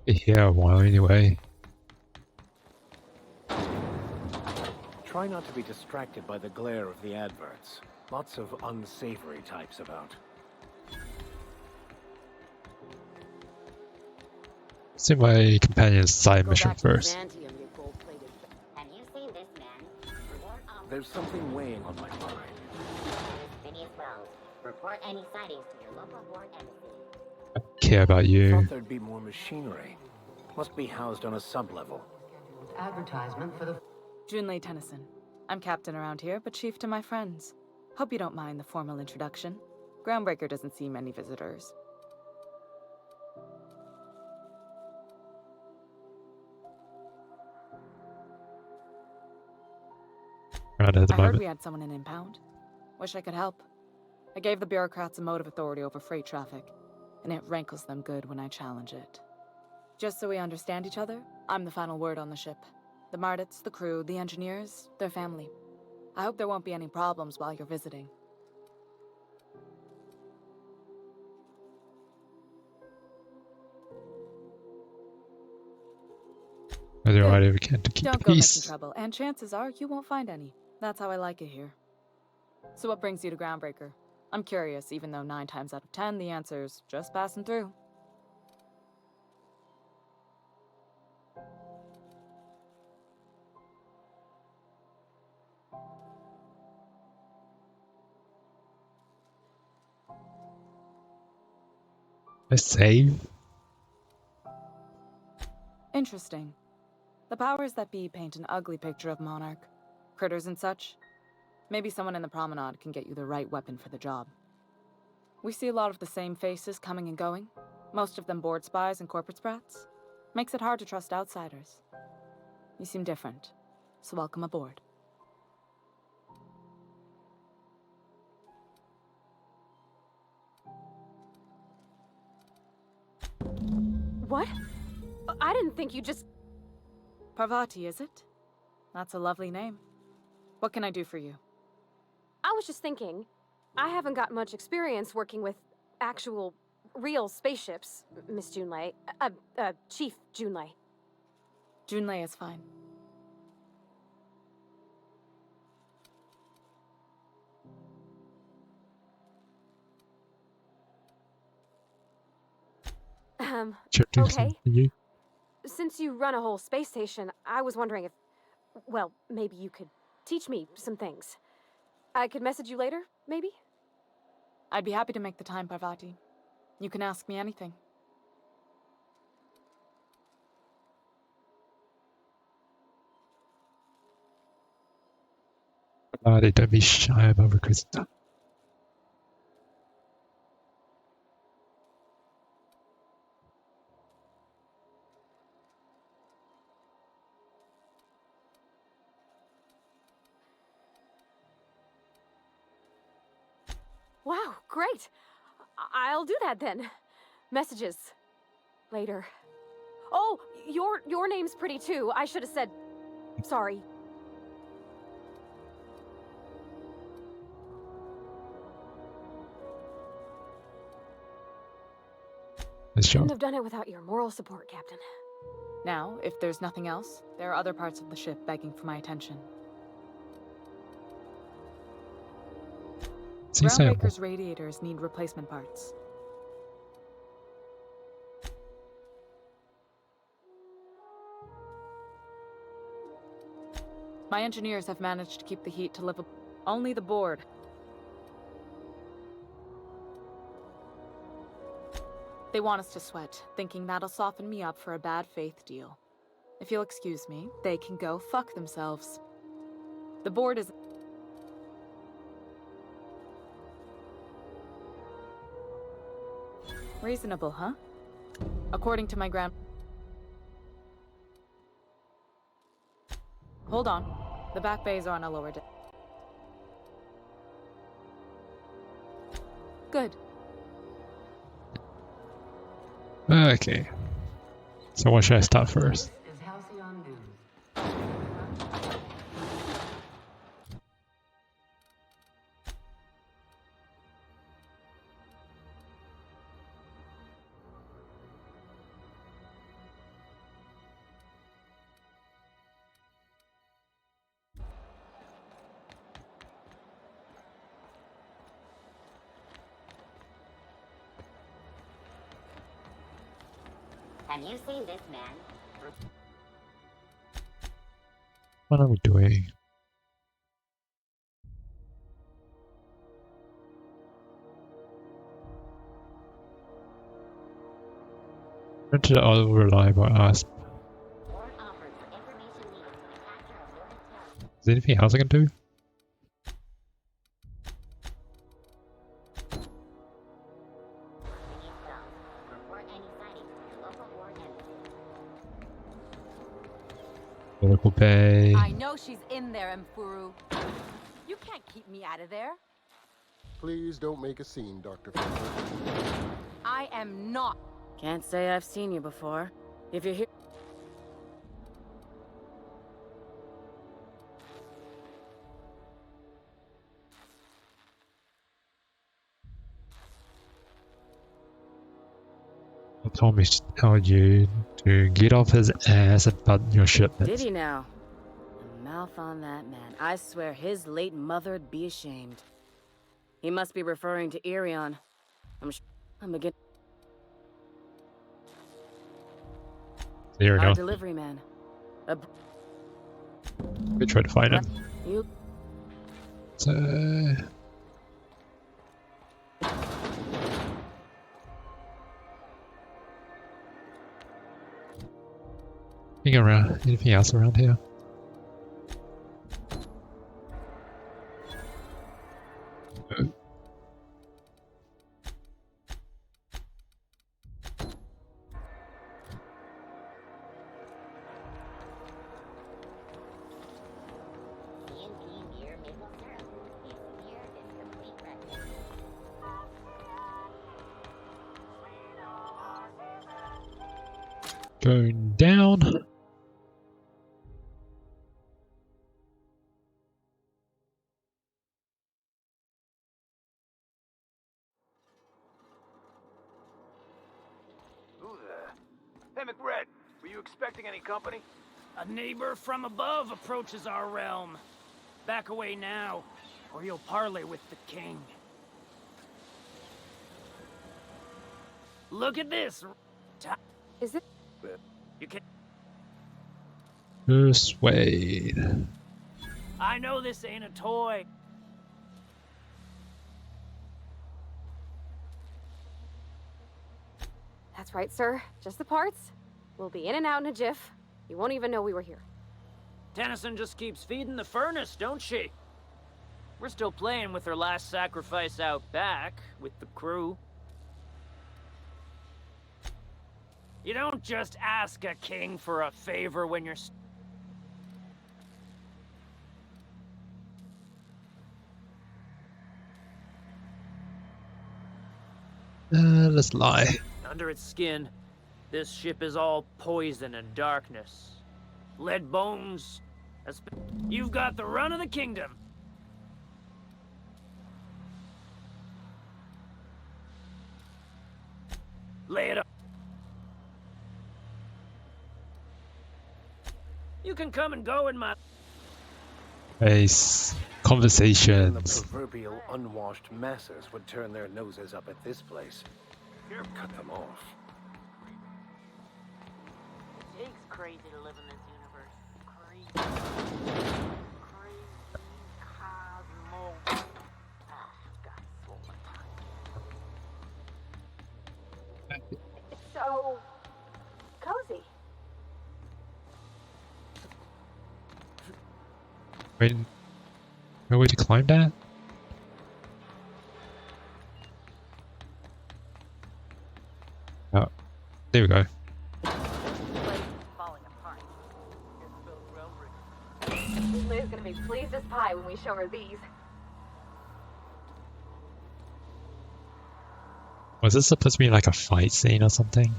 Be here a while anyway. Try not to be distracted by the glare of the adverts. Lots of unsavory types about. See my companion's side mission first. Have you seen this man? There's something weighing on my mind. Phineas Wells. Report any sightings to your local board embassy. I care about you. Thought there'd be more machinery. Must be housed on a sub-level. Advertisement for the... Junlei Tennyson. I'm captain around here, but chief to my friends. Hope you don't mind the formal introduction. Groundbreaker doesn't see many visitors. Right at the I moment. heard we had someone in impound. Wish I could help. I gave the bureaucrats a motive authority over freight traffic, and it rankles them good when I challenge it. Just so we understand each other, I'm the final word on the ship. The Mardits, the crew, the engineers, their family. I hope there won't be any problems while you're visiting. I do whatever we can to keep Don't the go making peace. trouble, and chances are you won't find any. That's how I like it here. So what brings you to Groundbreaker? I'm curious, even though 9 times out of 10 the answer's just passing through. I save? Interesting. The powers that be paint an ugly picture of Monarch. Critters and such. Maybe someone in the promenade can get you the right weapon for the job. We see a lot of the same faces coming and going, most of them board spies and corporate sprats. Makes it hard to trust outsiders. You seem different, so welcome aboard. What? I didn't think you just... Parvati, is it? That's a lovely name. What can I do for you? I was just thinking, I haven't got much experience working with actual, real spaceships, Miss Junlei. Chief Junlei. Junlei is fine. Okay. Since you run a whole space station, I was wondering if, well, maybe you could teach me some things. I could message you later, maybe? I'd be happy to make the time, Parvati. You can ask me anything. Don't be shy about requesting. Wow, great. I'll do that then. Messages. Later. Oh, your name's pretty too. I should have said... Sorry. Couldn't have done it without your moral support, Captain. Now, if there's nothing else, there are other parts of the ship begging for my attention. Groundbreaker's radiators need replacement parts. My engineers have managed to keep the heat to livable. Only the board. They want us to sweat, thinking that'll soften me up for a bad faith deal. If you'll excuse me, they can go fuck themselves. The board is... Reasonable, huh? According to my grand... Hold on. The back bays are on a lower deck. Good. Okay. So what should I start first? Have you seen this man? What are we doing? Rented all reliable asp. Is there anything else I can do? Local bay. I know she's in there, Mfuru. You can't keep me out of there. Please don't make a scene, Dr. Fisher. I am not. Can't say I've seen you before. If you're here... Told me to tell you to get off his ass and button your shipments. Did he now? A mouth on that man. I swear his late mother'd be ashamed. He must be referring to Irion. I'm beginning. There we Our go. delivery man. We try to find him. You... So... Around anything else around here? Going down. Who there? Hey, McBride, were you expecting any company? A neighbor from above approaches our realm. Back away now, or you'll parley with the king. Look at this. Is it? You can. Persuade. I know this ain't a toy. That's right, sir. Just the parts. We'll be in and out in a jiff. You won't even know we were here. Tennyson just keeps feeding the furnace, don't she? We're still playing with her last sacrifice out back, with the crew. You don't just ask a king for a favor when you're... Let's lie. Under its skin, this ship is all poison and darkness. Lead bones. You've got the run of the kingdom. Lay it up. You can come and go in my... Face. The Conversations. proverbial unwashed masses would turn their noses up at this place. Cut them off. It's crazy to live in this universe. Crazy. Crazy cosmos. Got so much time. It's so cozy. Wait. No way to climb that? Oh. There we go. Liz gonna be pleased as pie when we show her these. Was this supposed to be like a fight scene or something?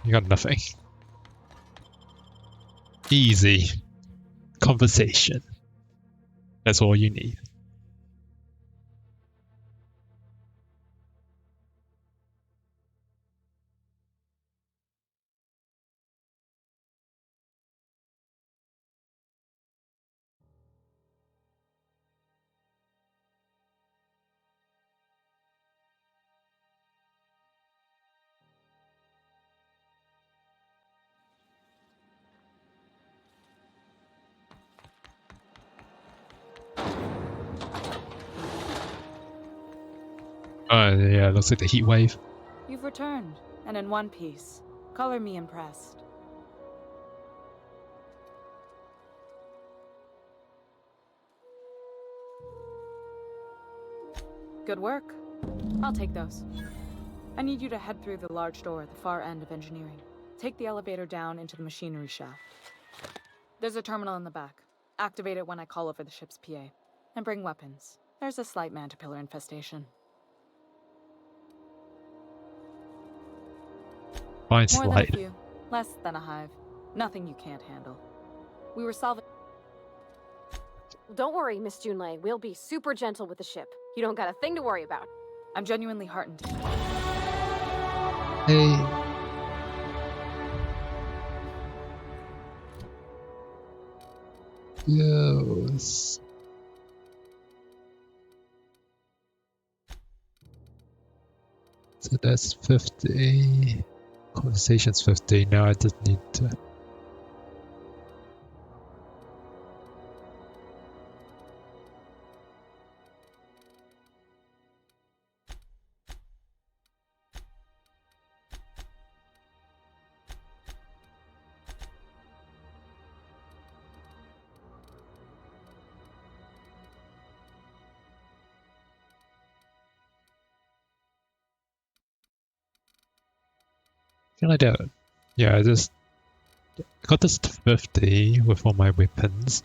You got nothing. Easy. Conversation. That's all you need. Yeah, looks like the heat wave. You've returned, and in one piece. Color me impressed. Good work. I'll take those. I need you to head through the large door at the far end of engineering. Take the elevator down into the machinery shaft. There's a terminal in the back. Activate it when I call over the ship's PA. And bring weapons. There's a slight mantipillar infestation. Fine, More than a slight. few. Less than a hive. Nothing you can't handle. We were solving... Don't worry, Miss Junlei. We'll be super gentle with the ship. You don't got a thing to worry about. I'm genuinely heartened. Hey. Yes. So that's 50. Conversation's 50. Now I just need to. Can I do it? Yeah, I just got this to 50 with all my weapons.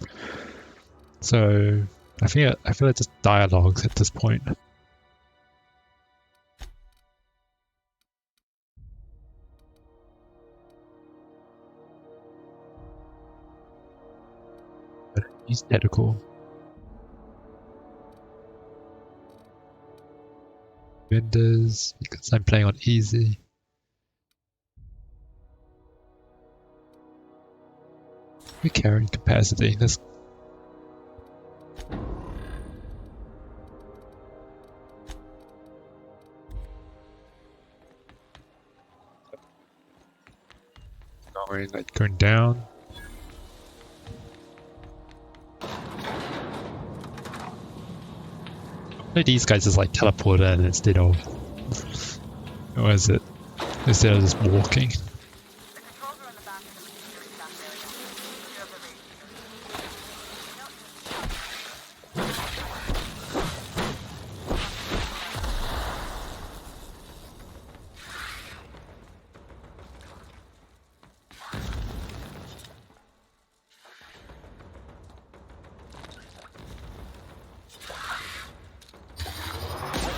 So I feel like just dialogues at this point. Use tactical. Vendors, because I'm playing on easy. We carry capacity. That's going down. These guys just like teleport in instead of, or is it instead of just walking?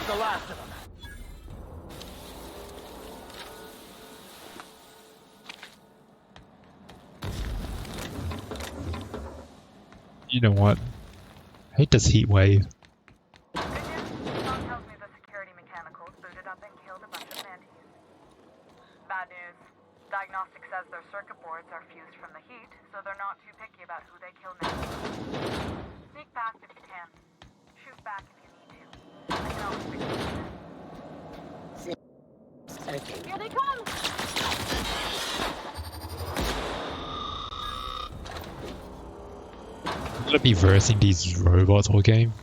The last of them. You know what? I hate this heat wave. Tells me the security mechanicals booted up and killed a bunch of mantis. Bad news. Diagnostic says their circuit boards are fused from the heat, so they're not too picky about who they kill next. Sneak past if you can. Shoot back if you need to. I can always fix it. Here they come! I'm gonna be versing these robots all game.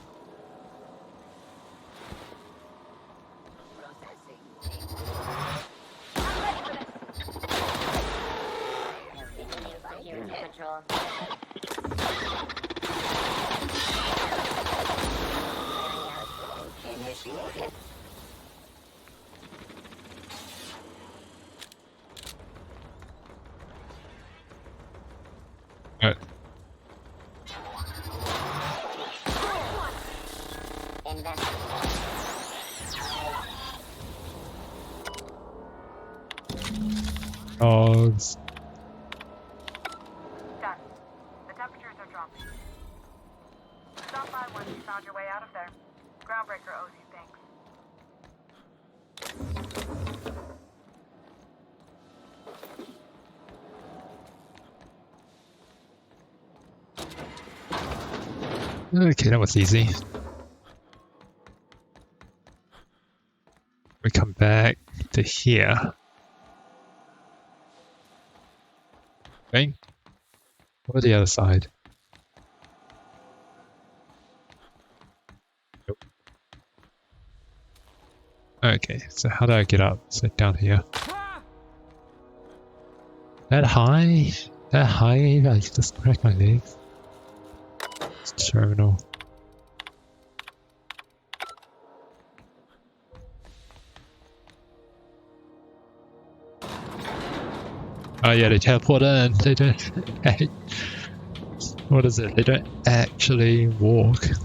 Alright. Dogs. Done. The temperatures are dropping. Stop by once you found your way out of there. Groundbreaker owes you thanks. Okay, that was easy. We come back to here. Okay. What the other side? Nope. Okay, so how do I get up? So down here. That high? That high? I just cracked my legs. It's terminal. Oh yeah, they teleport in. They don't. What is it? They don't actually walk. This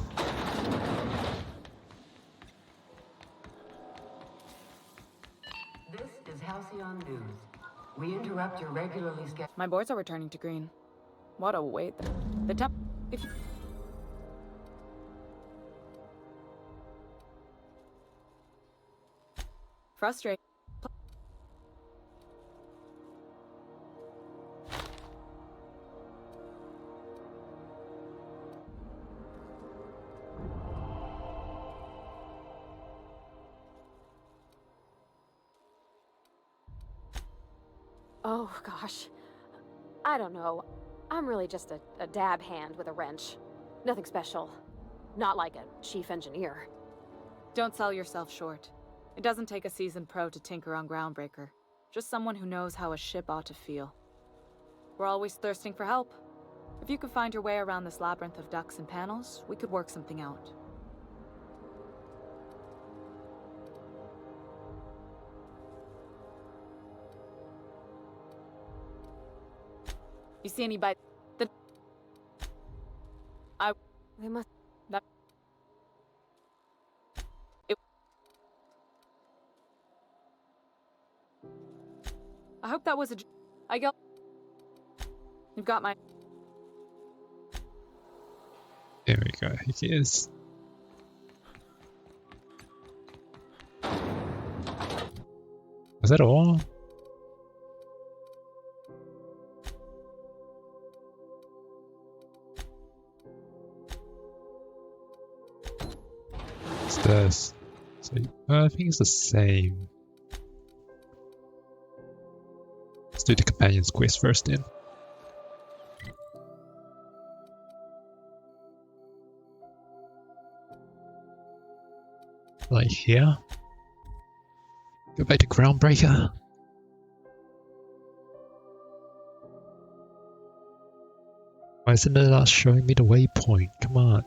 is Halcyon News. We interrupt your regularly scheduled. My boards are returning to green. What a wait. The temp. If. Frustrating. Oh, gosh. I don't know. I'm really just a dab hand with a wrench. Nothing special. Not like a chief engineer. Don't sell yourself short. It doesn't take a seasoned pro to tinker on Groundbreaker. Just someone who knows how a ship ought to feel. We're always thirsting for help. If you could find your way around this labyrinth of ducts and panels, we could work something out. You see anybody? They must. I hope that was a. I go. You've got my. There we go. He is. Was that all? What's this? So, I think it's the same. Let's do the companion's quest first then. Like here. Go back to Groundbreaker. Why isn't it not showing me the waypoint? Come on.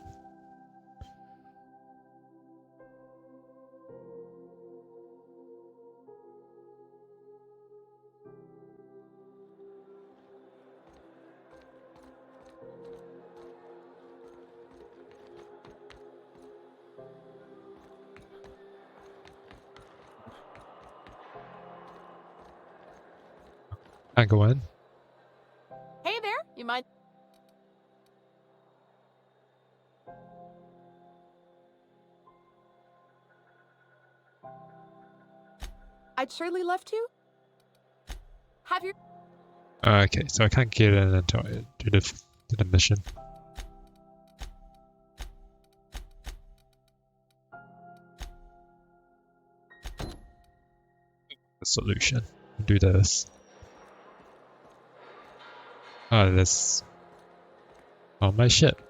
I go in. Hey there, you might. I'd surely love to. Have your. Okay, so I can't get in until I do the mission. The solution. Do this. Oh, that's on my ship.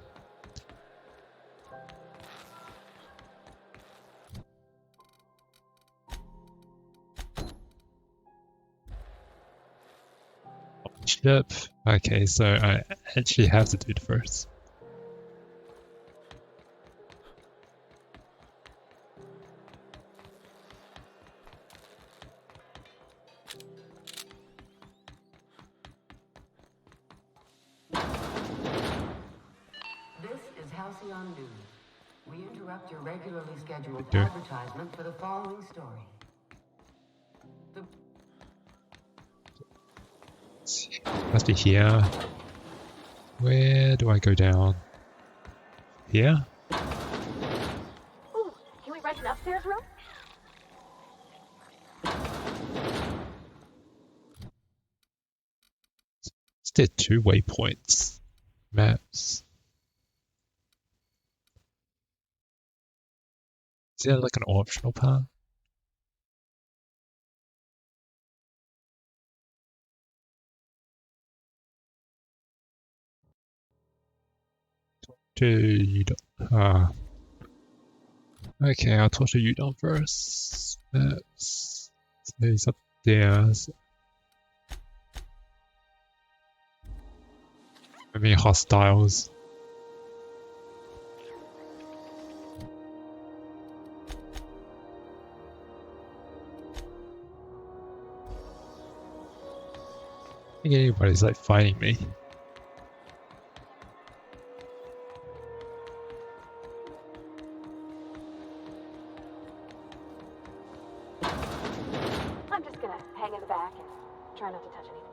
Ship. Okay, so I actually have to do it first. This is Halcyon News. We interrupt your regularly scheduled Sure. advertisement for the following story. Must be here. Where do I go down? Here? Ooh, can we rent an upstairs room? Is there 2 waypoints? Maps. Is there like an optional part? To Udon. Okay, I'll talk to Udon first. Maps. So he's up there. So I mean hostiles. I think anybody's like fighting me. I'm just gonna hang in the back and try not to touch anything.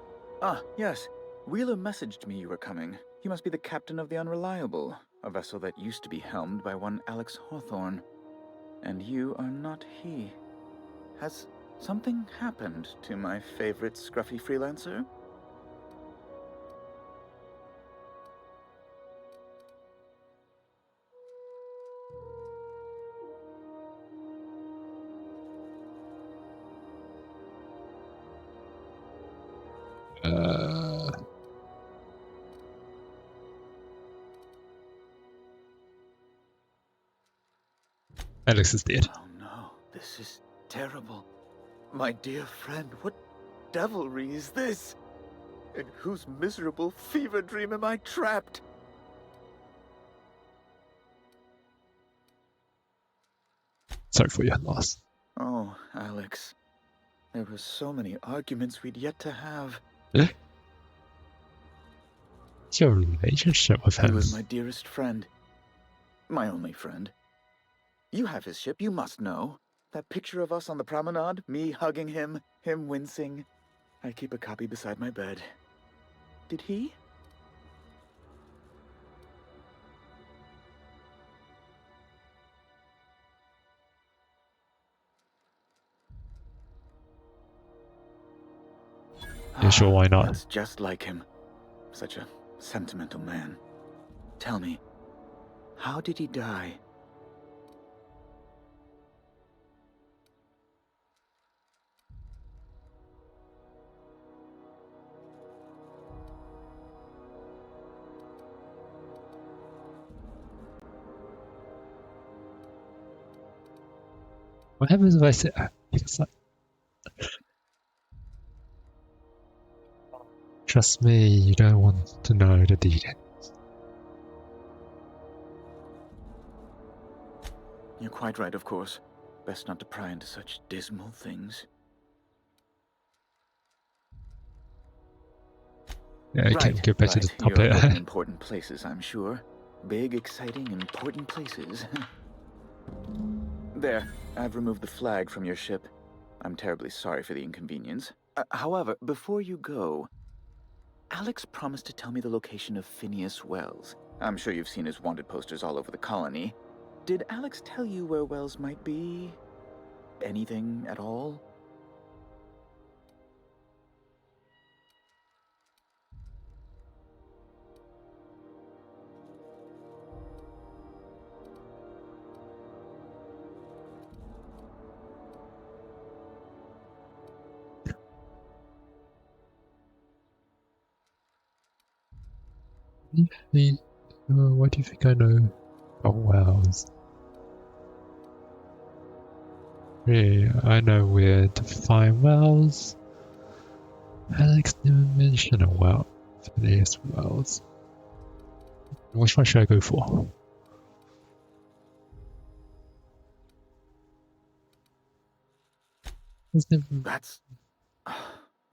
Ah, yes. Wheeler messaged me you were coming. You must be the captain of the Unreliable, a vessel that used to be helmed by one Alex Hawthorne. And you are not he. Has something happened to my favorite scruffy freelancer? Alex is dead. Oh no, this is terrible. My dear friend, what devilry is this? In whose miserable fever dream am I trapped? Sorry for your loss. Oh, Alex. There were so many arguments we'd yet to have. What's your relationship with He him? was my dearest friend. My only friend. You have his ship, you must know. That picture of us on the promenade, me hugging him, him wincing. I keep a copy beside my bed. Did he? Yeah, sure, why not? That's just like him. Such a sentimental man. Tell me, how did he die? What happens if I say because trust me, you don't want to know the details. You're quite right, of course. Best not to pry into such dismal things. Yeah, I can't go back to the top You're there. in important places, I'm sure. Big, exciting, important places. There, I've removed the flag from your ship. I'm terribly sorry for the inconvenience. However, before you go, Alex promised to tell me the location of Phineas Wells. I'm sure you've seen his wanted posters all over the colony. Did Alex tell you where Wells might be? Anything at all? What do you think I know about Wells? Yeah, I know where to find Wells. Alex never mentioned a well. Phineas Wells. Which one should I go for? That's...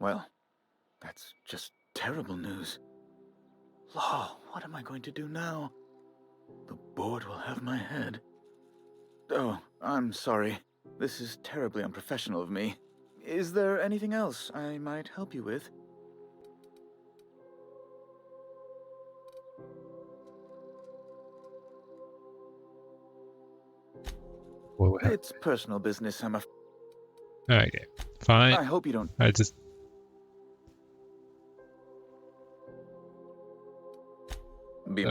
well, that's just terrible news. Law, what am I going to do now? The board will have my head. Oh, I'm sorry. This is terribly unprofessional of me. Is there anything else I might help you with? It's personal business, I'm afraid. Okay, fine. I hope you don't... I just... Be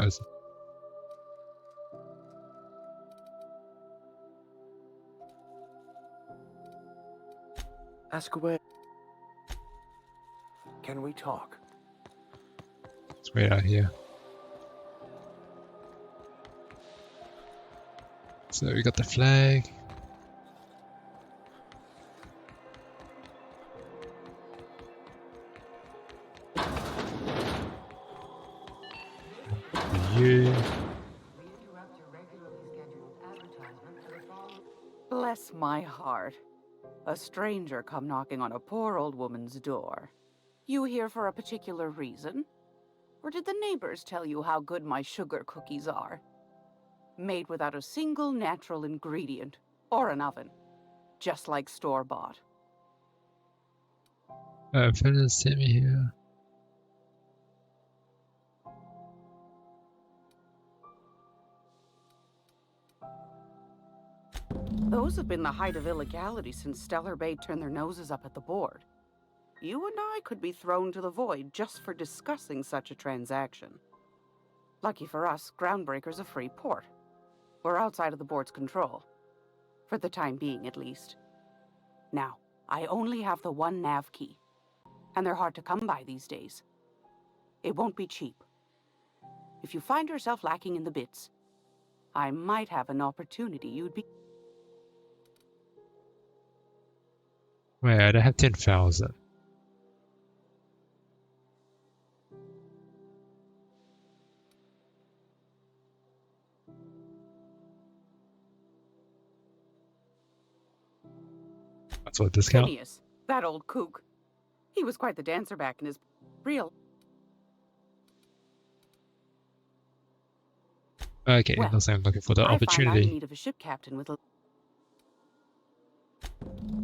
Ask away. Can we talk? Let's wait out here. So we got the flag. You. Bless my heart. A stranger come knocking on a poor old woman's door. You here for a particular reason? Or did the neighbors tell you how good my sugar cookies are? Made without a single natural ingredient, or an oven. Just like store-bought. Fellas sent me here. Those have been the height of illegality since Stellar Bay turned their noses up at the board. You and I could be thrown to the void just for discussing such a transaction. Lucky for us, Groundbreaker's a free port. We're outside of the board's control. For the time being, at least. Now, I only have the one nav key. And they're hard to come by these days. It won't be cheap. If you find yourself lacking in the bits, I might have an opportunity you'd be... Wait, I have 10,000. That's what discount. Phineas, that old kook. He was quite the dancer back in his real... Okay, Well, unless I'm looking for the I find I'm in opportunity. need of a ship captain with a...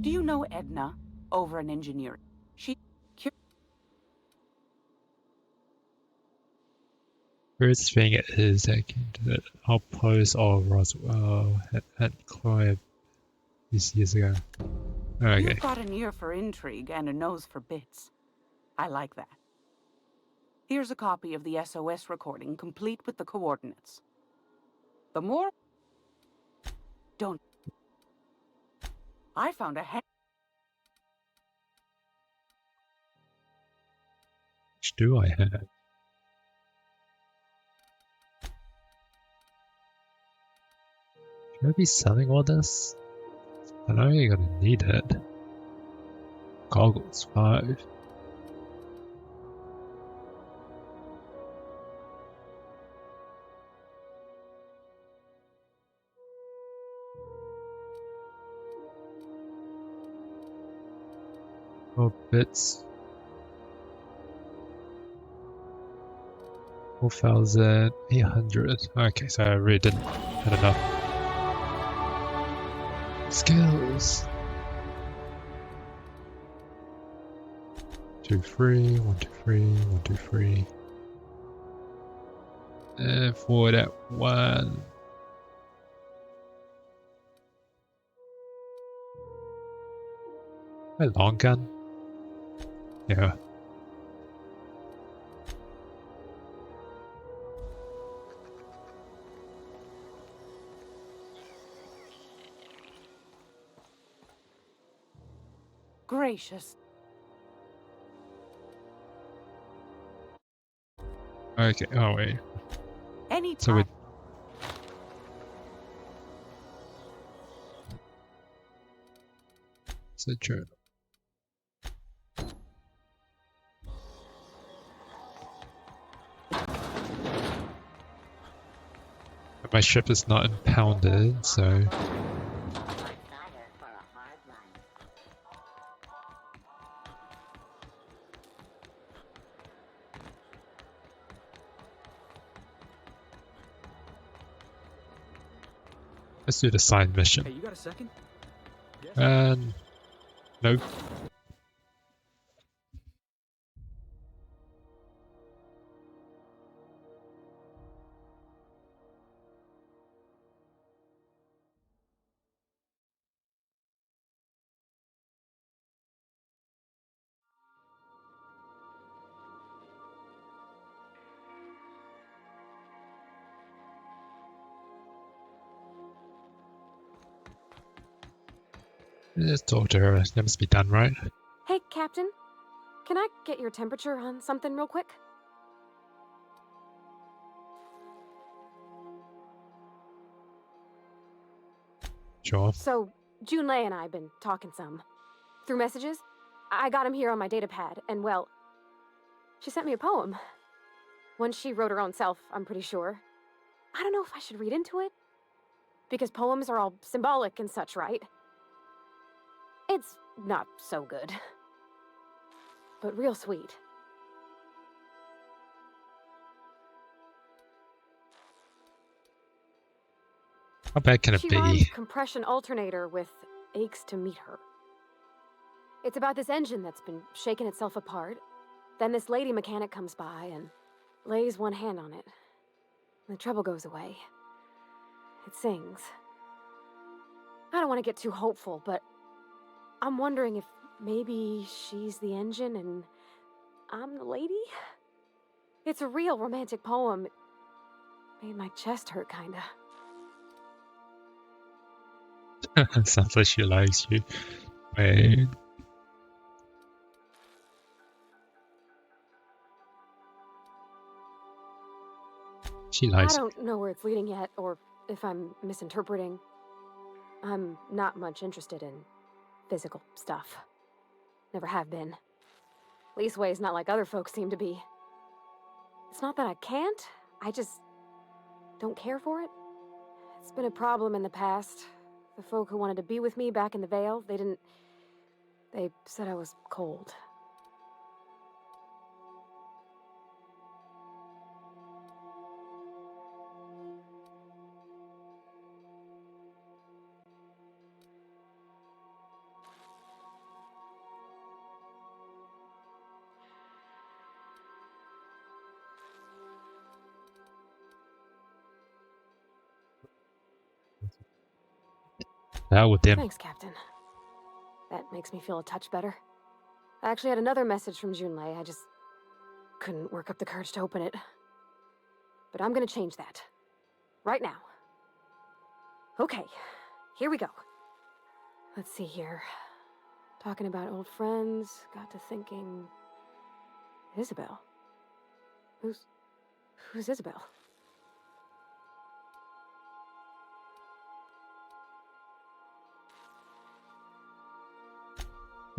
Do you know Edna over in engineering? She... First thing is I can do it. I'll post all Roswell at Clive these years ago. Okay. You've got an ear for intrigue and a nose for bits. I like that. Here's a copy of the SOS recording, complete with the coordinates. The more... Don't... I found a... Which do I have? Should I be selling all this? I know you're gonna need it. Goggles, 5. Oh, bits. 4,800. Okay, so I really didn't have enough skills. 2, 3, 1, 2, 3, 1, 2, 3. And for that one. A long gun? Yeah. Gracious. Okay, oh wait. Anytime. So it... It's a journal. My ship is not impounded, so... Let's do the side mission. Hey, you got a second? And... Nope. Let's talk to her. That must be done, right? Hey, Captain. Can I get your temperature on something real quick? Sure. So, Junlei and I have been talking some. Through messages. I got him here on my datapad, and well... She sent me a poem. One she wrote her own self, I'm pretty sure. I don't know if I should read into it. Because poems are all symbolic and such, right? It's not so good. But real sweet. How bad can it She be? rhymes compression alternator with aches to meet her. It's about this engine that's been shaking itself apart. Then this lady mechanic comes by and lays one hand on it. The trouble goes away. It sings. I don't want to get too hopeful, but I'm wondering if maybe she's the engine and I'm the lady? It's a real romantic poem. It made my chest hurt, kinda. Sounds like she likes you. Wait. She I likes you. don't know where it's leading yet, or if I'm misinterpreting. I'm not much interested in physical stuff. Never have been. Leastways, not like other folks seem to be. It's not that I can't, I just don't care for it. It's been a problem in the past. The folk who wanted to be with me back in the Vale, they said I was cold. Out with them. Thanks, Captain. That makes me feel a touch better. I actually had another message from Junlei. I just couldn't work up the courage to open it. But I'm gonna change that. Right now. Okay, here we go. Let's see here. Talking about old friends, got to thinking... Isabel? Who's Isabel?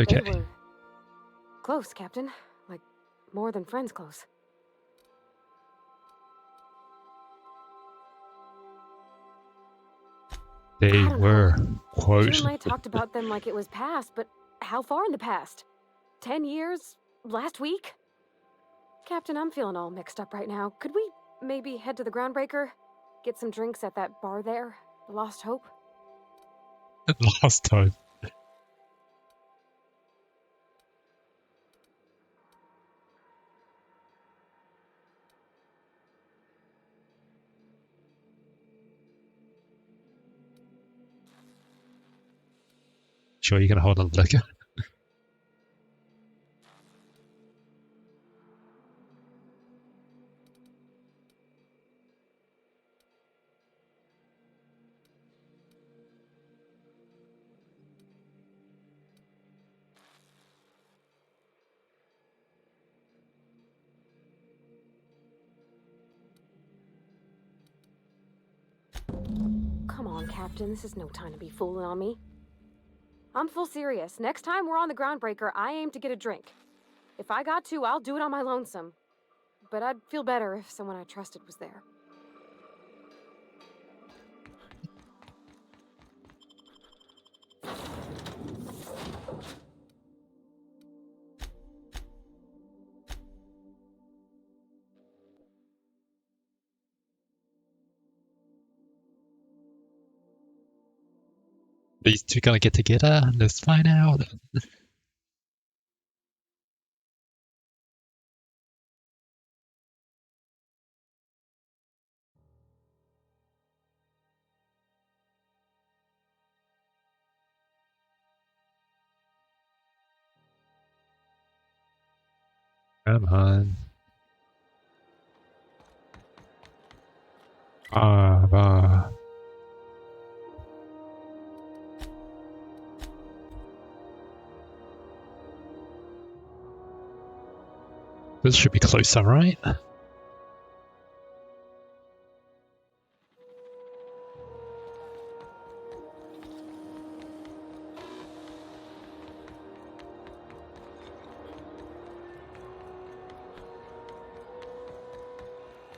Okay. They were close, Captain. Like, more than friends close. They were close. Junlei talked about them like it was past, but how far in the past? 10 years? Last week? Captain, I'm feeling all mixed up right now. Could we maybe head to the Groundbreaker? Get some drinks at that bar there? The Lost Hope? Lost Hope. Sure, you're gonna hold on liquor. Come on, Captain. This is no time to be fooling on me. I'm full serious. Next time we're on the Groundbreaker, I aim to get a drink. If I got to, I'll do it on my lonesome. But I'd feel better if someone I trusted was there. These two gonna get together and let's find out. Come on. Bah. This should be closer, right?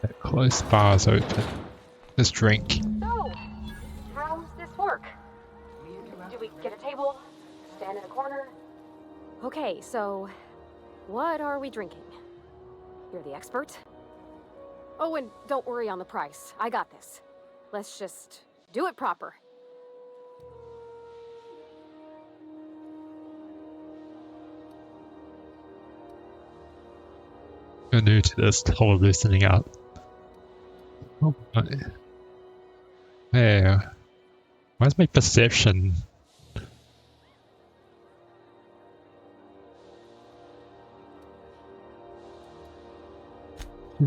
That close bar's open. Let's drink. So, how's this work? Do we get a table? Stand in a corner? Okay, so what are we drinking? You're the expert. Oh, and don't worry on the price. I got this. Let's just do it proper. You're new to this whole loosening up. Oh, hey, where's my perception?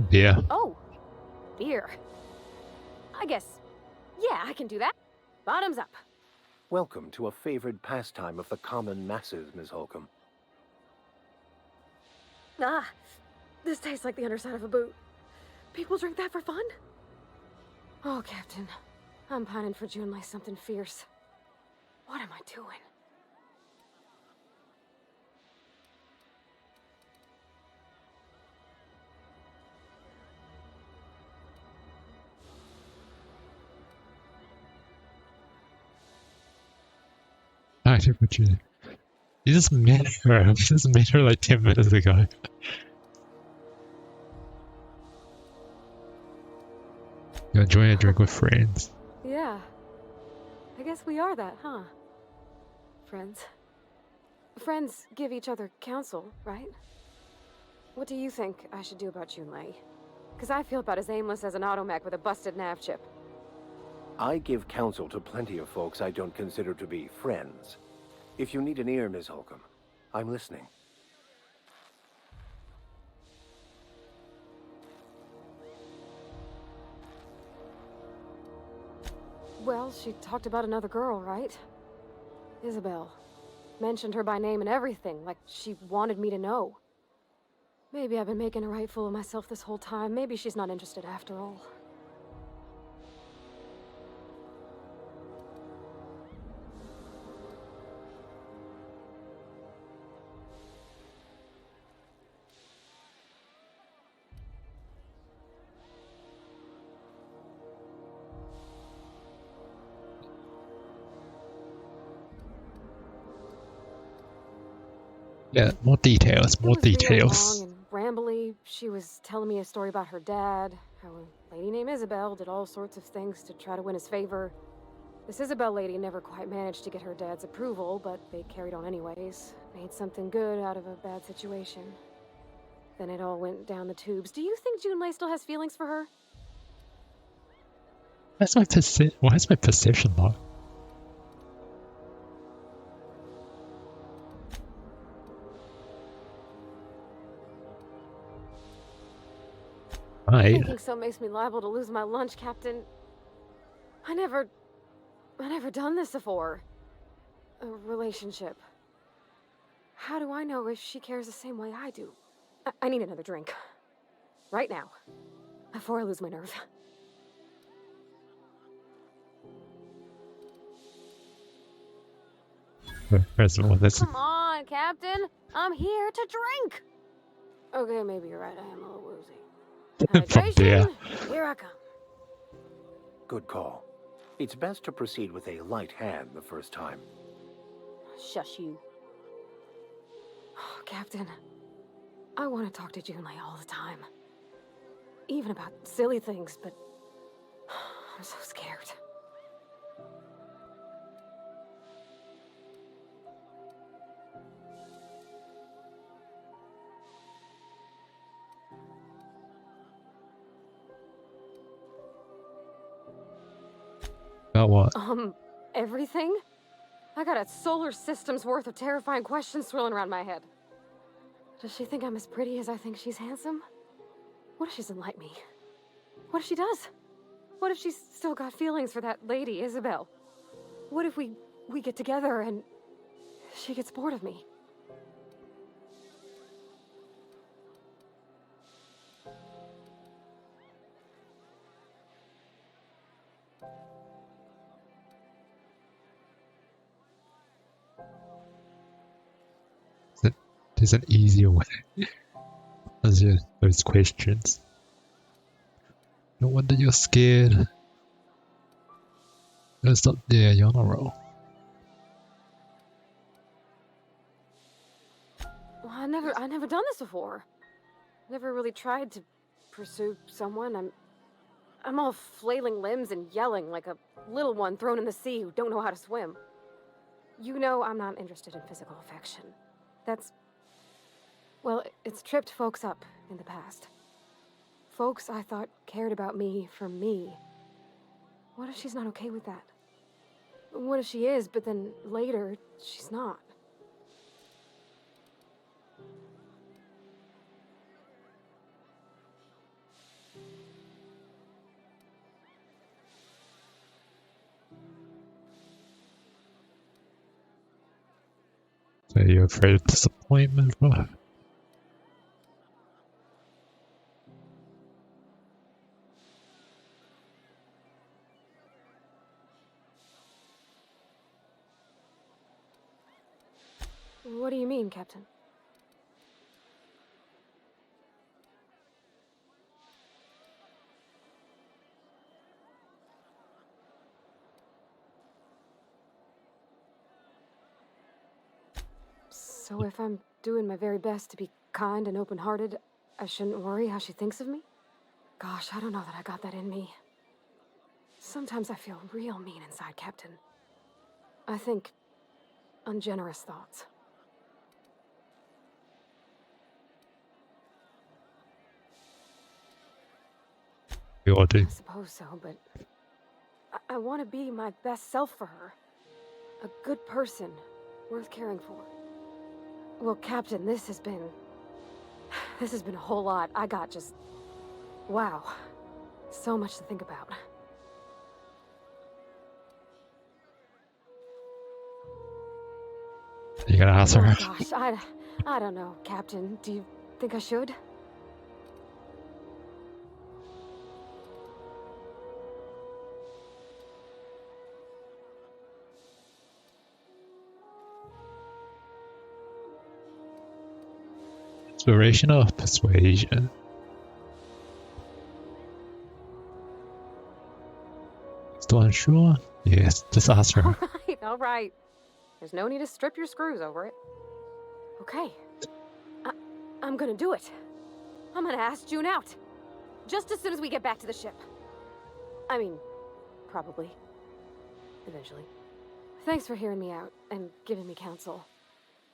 Beer. Oh, beer. I guess, yeah, I can do that. Bottoms up. Welcome to a favored pastime of the common masses, Ms. Holcomb. Ah, this tastes like the underside of a boot. People drink that for fun? Oh, Captain, I'm pining for Junlei something fierce. What am I doing? I did what you. You just met her. You just met her like 10 minutes ago. You're enjoying a drink with friends. Yeah. I guess we are that, huh? Friends. Friends give each other counsel, right? What do you think I should do about Junlei? Because I feel about as aimless as an automech with a busted nav chip. I give counsel to plenty of folks I don't consider to be friends. If you need an ear, Ms. Holcomb, I'm listening. Well, she talked about another girl, right? Isabel. Mentioned her by name and everything, like she wanted me to know. Maybe I've been making a right fool of myself this whole time. Maybe she's not interested after all. Yeah, more details, more It was real details. long and rambly. She was telling me a story about her dad, how a lady named Isabel did all sorts of things to try to win his favor. This Isabel lady never quite managed to get her dad's approval, but they carried on anyways. Made something good out of a bad situation. Then it all went down the tubes. Do you think Junlei still has feelings for her? Why is my perception low? Right. Thinking so makes me liable to lose my lunch, Captain. I never done this before. A relationship. How do I know if she cares the same way I do? I need another drink. Right now. Before I lose my nerve. First of all, that's Come on, Captain. I'm here to drink. Okay, maybe you're right. I am a little woozy. from there. Hydration, here I come. Good call. It's best to proceed with a light hand the first time. Shush you. Oh, Captain, I want to talk to Junlei all the time. Even about silly things, but I'm so scared. About what? Everything? I got a solar system's worth of terrifying questions swirling around my head. Does she think I'm as pretty as I think she's handsome? What if she doesn't like me? What if she does? What if she's still got feelings for that lady, Isabel? What if we get together and she gets bored of me? There's an easier way. Answer those questions. No wonder you're scared. No, stop there, you're on a roll. Well, I never done this before. Never really tried to pursue someone. I'm all flailing limbs and yelling like a little one thrown in the sea who don't know how to swim. You know I'm not interested in physical affection. Well, it's tripped folks up in the past. Folks I thought cared about me for me. What if she's not okay with that? What if she is, but then later, she's not? So you're afraid of disappointment? What? What do you mean, Captain? So if I'm doing my very best to be kind and open-hearted, I shouldn't worry how she thinks of me? Gosh, I don't know that I got that in me. Sometimes I feel real mean inside, Captain. I think ungenerous thoughts. We all do. I suppose so, but I want to be my best self for her. A good person, worth caring for. Well, Captain, this has been a whole lot. I got just... wow. So much to think about. You gonna ask her? Oh gosh, I don't know, Captain. Do you think I should? Inspiration or persuasion? Still unsure? Yes, just ask her. All right. There's no need to strip your screws over it. Okay. I'm gonna do it. I'm gonna ask June out. Just as soon as we get back to the ship. I mean, probably. Eventually. Thanks for hearing me out and giving me counsel.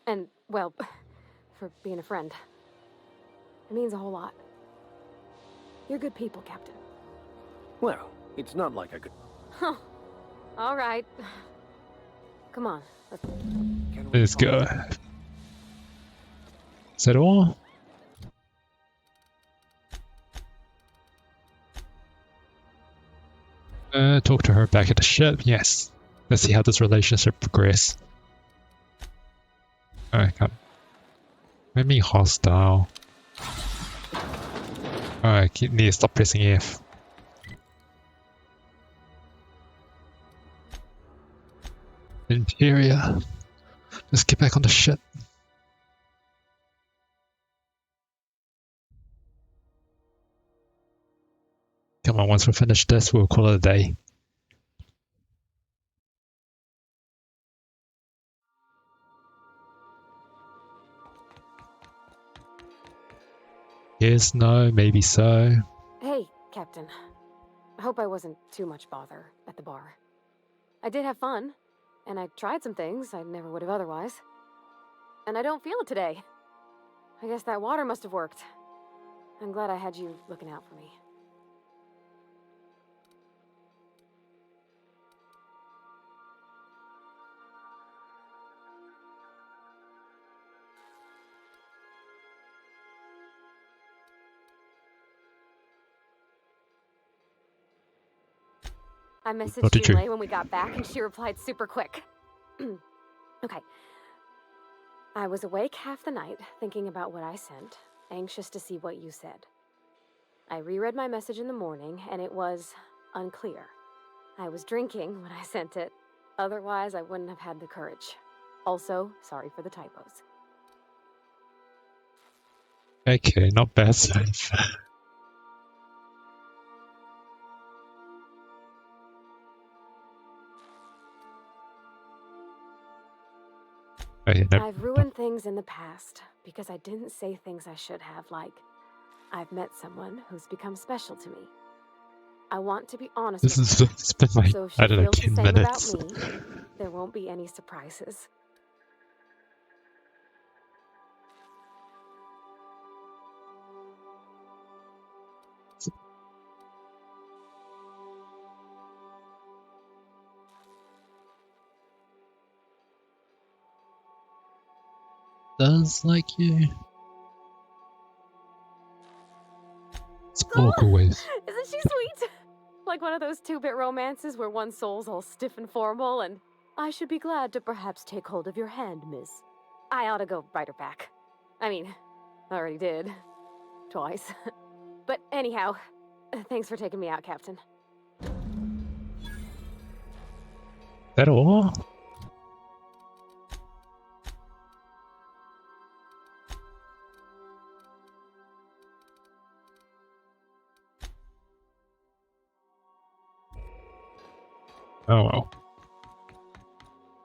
And, well, for being a friend. It means a whole lot. You're good people, Captain. Well, it's not like I could... Huh. All right. Come on. Let's go. Is that all? Talk to her back at the ship. Yes. Let's see how this relationship progresses. Alright, come. Let me hostile. Alright, need to stop pressing F. Interior. Let's get back on the ship. Come on, once we finish this, we'll call it a day. Yes, no, maybe so. Hey, Captain. I hope I wasn't too much bother at the bar. I did have fun, and I tried some things I never would have otherwise. And I don't feel it today. I guess that water must have worked. I'm glad I had you looking out for me. I messaged Junlei when we got back, and she replied super quick. Okay. I was awake half the night, thinking about what I sent, anxious to see what you said. I reread my message in the morning, and it was unclear. I was drinking when I sent it. Otherwise, I wouldn't have had the courage. Also, sorry for the typos. Okay, not bad. I've ruined things in the past because I didn't say things I should have, like, I've met someone who's become special to me. I want to be honest with her, it's been like, so if she I don't know, feels 10 the same minutes. about me, there won't be any surprises. Does like you. It's awkward. Isn't she sweet? Like one of those two-bit romances where one soul's all stiff and formal and, I should be glad to perhaps take hold of your hand, miss. I ought to go write her back. I mean, I already did. Twice. But anyhow, thanks for taking me out, Captain. That all? Oh well.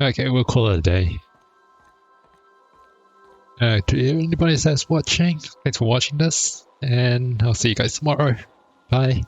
Okay, we'll call it a day. To anybody that's watching, thanks for watching this, and I'll see you guys tomorrow. Bye.